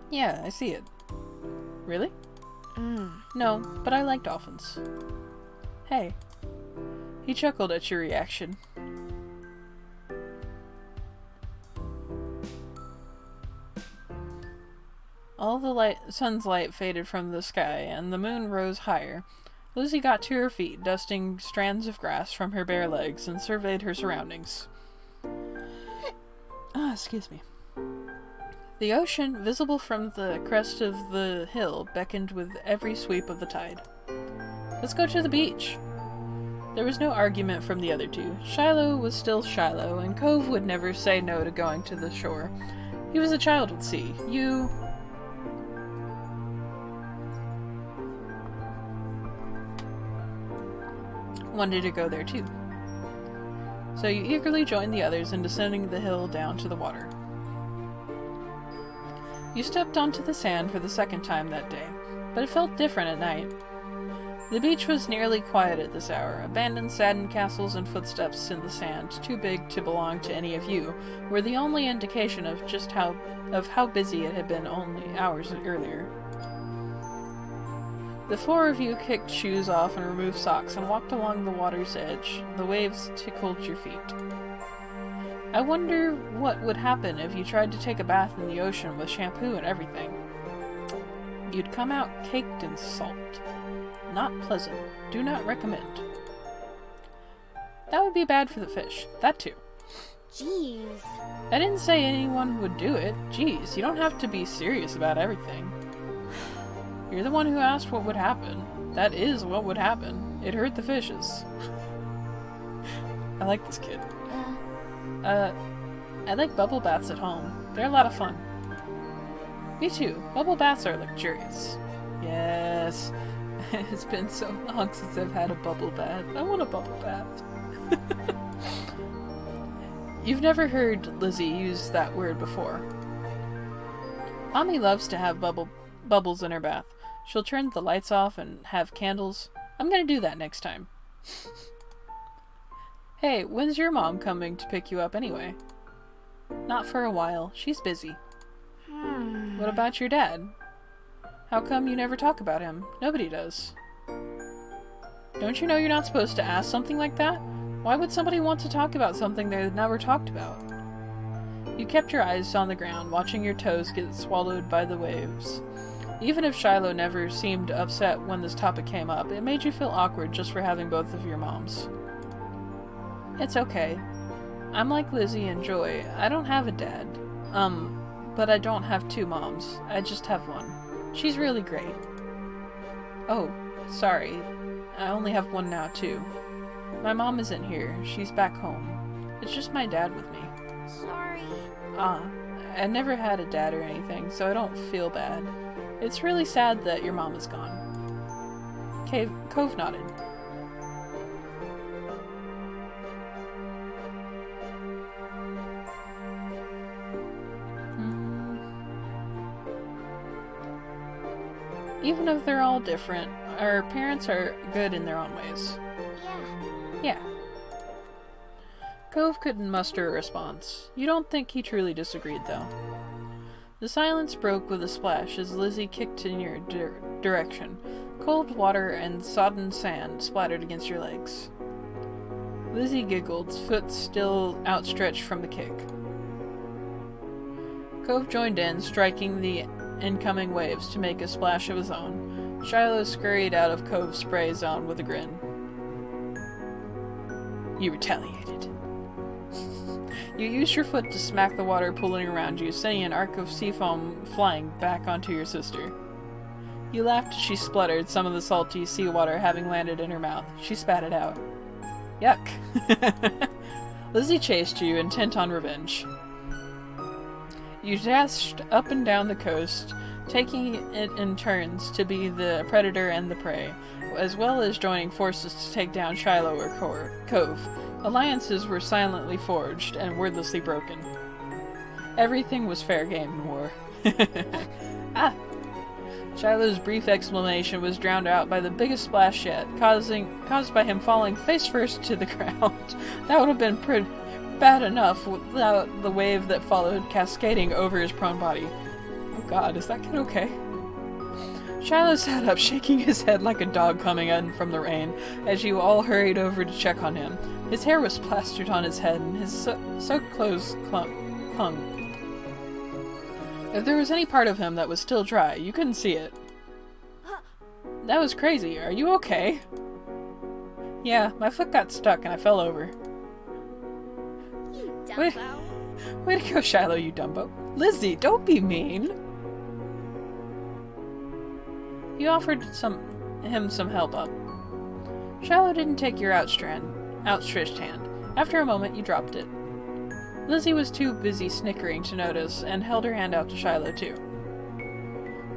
Yeah, I see it. Really? No, but I like dolphins. Hey. He chuckled at your reaction. All the sun's light faded from the sky, and the moon rose higher. Lizzie got to her feet, dusting strands of grass from her bare legs, and surveyed her surroundings. Excuse me. The ocean, visible from the crest of the hill, beckoned with every sweep of the tide. Let's go to the beach. There was no argument from the other two. Shiloh was still Shiloh, and Cove would never say no to going to the shore. He was a child at sea. You wanted to go there too. So you eagerly joined the others in descending the hill down to the water. You stepped onto the sand for the second time that day, but it felt different at night. The beach was nearly quiet at this hour. Abandoned saddened castles and footsteps in the sand, too big to belong to any of you, were the only indication of just how busy it had been only hours earlier. The four of you kicked shoes off and removed socks and walked along the water's edge. The waves tickled your feet. I wonder what would happen if you tried to take a bath in the ocean with shampoo and everything. You'd come out caked in salt. Not pleasant. Do not recommend. That would be bad for the fish. That too. Jeez. I didn't say anyone would do it. Jeez, you don't have to be serious about everything. You're the one who asked what would happen. That is what would happen. It hurt the fishes. I like this kid. I like bubble baths at home. They're a lot of fun. Me too. Bubble baths are luxurious. Yes. It's been so long since I've had a bubble bath. I want a bubble bath. You've never heard Lizzie use that word before. Mommy loves to have bubbles in her bath. She'll turn the lights off and have candles. I'm gonna do that next time. Hey, when's your mom coming to pick you up anyway? Not for a while. She's busy. What about your dad? How come you never talk about him? Nobody does. Don't you know you're not supposed to ask something like that? Why would somebody want to talk about something they've never talked about? You kept your eyes on the ground, watching your toes get swallowed by the waves. Even if Shiloh never seemed upset when this topic came up, it made you feel awkward just for having both of your moms. It's okay. I'm like Lizzie and Joy. I don't have a dad. But I don't have two moms. I just have one. She's really great. Oh, sorry. I only have one now, too. My mom isn't here. She's back home. It's just my dad with me. Sorry. I never had a dad or anything, so I don't feel bad. It's really sad that your mom is gone. Cove nodded. Even if they're all different, our parents are good in their own ways. Yeah. Cove couldn't muster a response. You don't think he truly disagreed, though. The silence broke with a splash as Lizzie kicked in your direction. Cold water and sodden sand splattered against your legs. Lizzie giggled, foot still outstretched from the kick. Cove joined in, striking the incoming waves to make a splash of his own. Shiloh scurried out of Cove's spray zone with a grin. You retaliated. You used your foot to smack the water pooling around you, sending an arc of seafoam flying back onto your sister. You laughed as she spluttered, some of the salty seawater having landed in her mouth. She spat it out. Yuck. Lizzie chased you, intent on revenge. You dashed up and down the coast, taking it in turns to be the predator and the prey, as well as joining forces to take down Shiloh or Cove. Alliances were silently forged and wordlessly broken. Everything was fair game in war. Shiloh's brief exclamation was drowned out by the biggest splash yet, caused by him falling face first to the ground. That would have been pretty bad enough without the wave that followed, cascading over his prone body. Oh god, is that kid okay? Shiloh sat up, shaking his head like a dog coming in from the rain, as you all hurried over to check on him. His hair was plastered on his head, and his soaked clothes clung. If there was any part of him that was still dry, you couldn't see it. That was crazy. Are you okay? Yeah, my foot got stuck and I fell over. You dumbo. Way to go, Shiloh, you dumbo. Lizzie, don't be mean. You offered him some help up. Shiloh didn't take your outstretched hand. After a moment, you dropped it. Lizzie was too busy snickering to notice, and held her hand out to Shiloh, too.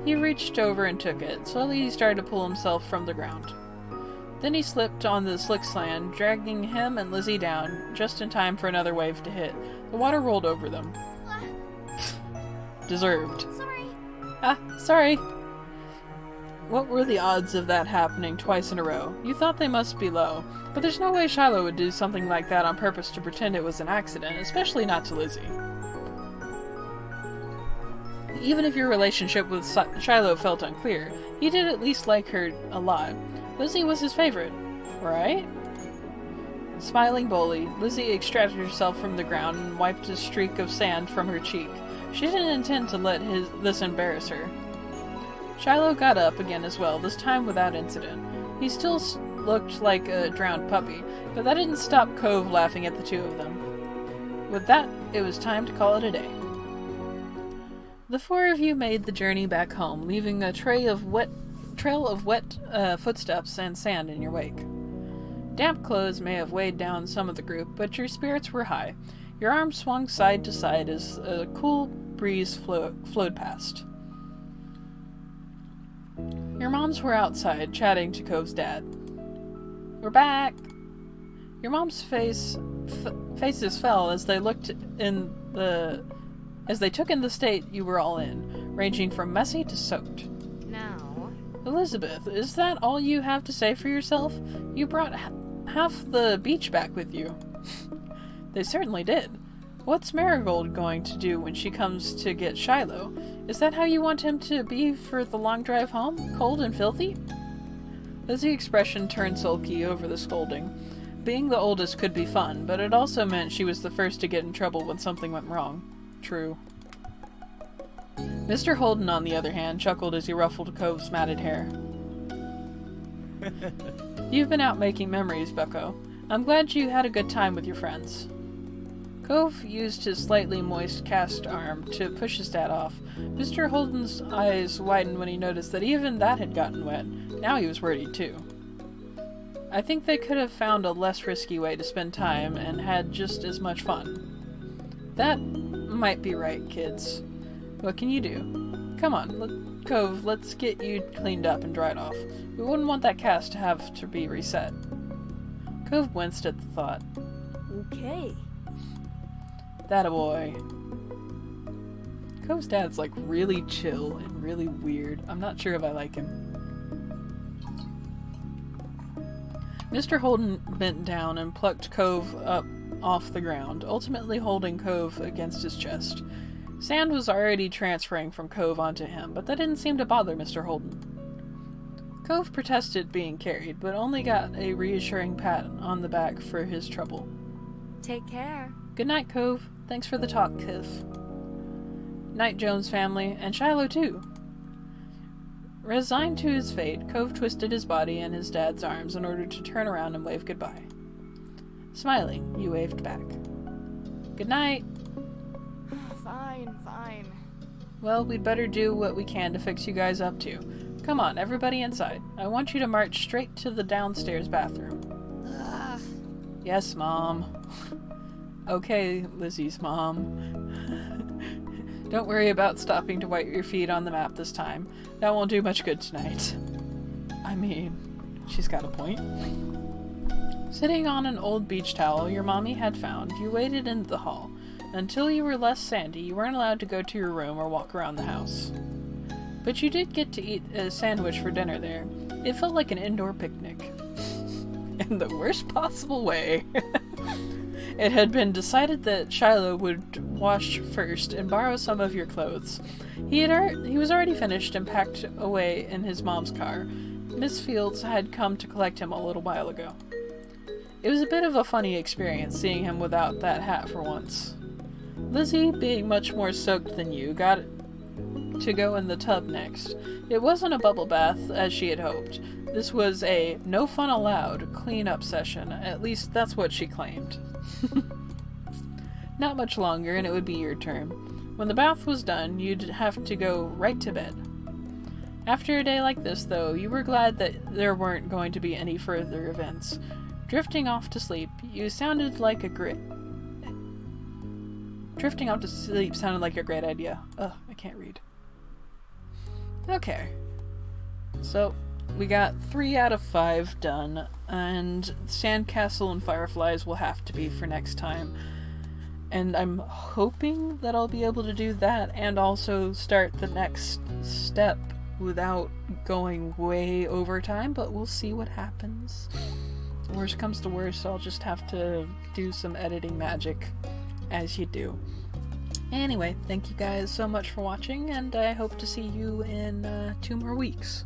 He reached over and took it. Slowly, he started to pull himself from the ground. Then he slipped on the slick sand, dragging him and Lizzie down, just in time for another wave to hit. The water rolled over them. Deserved. Sorry. Sorry. What were the odds of that happening twice in a row? You thought they must be low, but there's no way Shiloh would do something like that on purpose to pretend it was an accident, especially not to Lizzie. Even if your relationship with Shiloh felt unclear, he did at least like her a lot. Lizzie was his favorite, right? Smiling boldly, Lizzie extracted herself from the ground and wiped a streak of sand from her cheek. She didn't intend to let this embarrass her. Shiloh got up again as well, this time without incident. He still looked like a drowned puppy, but that didn't stop Cove laughing at the two of them. With that, it was time to call it a day. The four of you made the journey back home, leaving a trail of wet footsteps and sand in your wake. Damp clothes may have weighed down some of the group, but your spirits were high. Your arms swung side to side as a cool breeze flowed past. Your moms were outside, chatting to Cove's dad. We're back! Your mom's faces fell as they took in the state you were all in, ranging from messy to soaked. No. Elizabeth, is that all you have to say for yourself? You brought half the beach back with you. They certainly did. What's Marigold going to do when she comes to get Shiloh? Is that how you want him to be for the long drive home? Cold and filthy? Lizzie's expression turned sulky over the scolding. Being the oldest could be fun, but it also meant she was the first to get in trouble when something went wrong. True. Mr. Holden, on the other hand, chuckled as he ruffled Cove's matted hair. You've been out making memories, Bucko. I'm glad you had a good time with your friends. Cove used his slightly moist cast arm to push his dad off. Mr. Holden's eyes widened when he noticed that even that had gotten wet. Now he was worried too. I think they could have found a less risky way to spend time and had just as much fun. That might be right, kids. What can you do? Come on, Cove, let's get you cleaned up and dried off. We wouldn't want that cast to have to be reset. Cove winced at the thought. Okay. That a boy. Cove's dad's like really chill and really weird. I'm not sure if I like him. Mr. Holden bent down and plucked Cove up off the ground, ultimately holding Cove against his chest. Sand was already transferring from Cove onto him, but that didn't seem to bother Mr. Holden. Cove protested being carried, but only got a reassuring pat on the back for his trouble. Take care. Good night, Cove. Thanks for the talk, Kiff. Night, Jones family, and Shiloh too. Resigned to his fate, Cove twisted his body in his dad's arms in order to turn around and wave goodbye. Smiling, you waved back. Good night. Fine. Well, we'd better do what we can to fix you guys up too. Come on, everybody inside. I want you to march straight to the downstairs bathroom. Ugh. Yes, Mom. Okay, Lizzie's mom. Don't worry about stopping to wipe your feet on the map this time. That won't do much good tonight. I mean, she's got a point. Sitting on an old beach towel your mommy had found, you waited in the hall. Until you were less sandy, you weren't allowed to go to your room or walk around the house. But you did get to eat a sandwich for dinner there. It felt like an indoor picnic. In the worst possible way. It had been decided that Shiloh would wash first and borrow some of your clothes. He was already finished and packed away in his mom's car. Miss Fields had come to collect him a little while ago. It was a bit of a funny experience seeing him without that hat for once. Lizzie, being much more soaked than you, got to go in the tub next. It wasn't a bubble bath as she had hoped. This was a no fun allowed clean-up session. At least that's what she claimed. Not much longer and it would be your turn. When the bath was done, you'd have to go right to bed. After a day like this, though, you were glad that there weren't going to be any further events. Drifting off to sleep sounded like a great idea. Ugh, I can't read. Okay. So, we got 3 out of 5 done, and Sandcastle and Fireflies will have to be for next time. And I'm hoping that I'll be able to do that and also start the next step without going way over time, but we'll see what happens. Worst comes to worst, I'll just have to do some editing magic, as you do. Anyway, thank you guys so much for watching, and I hope to see you in 2 more weeks.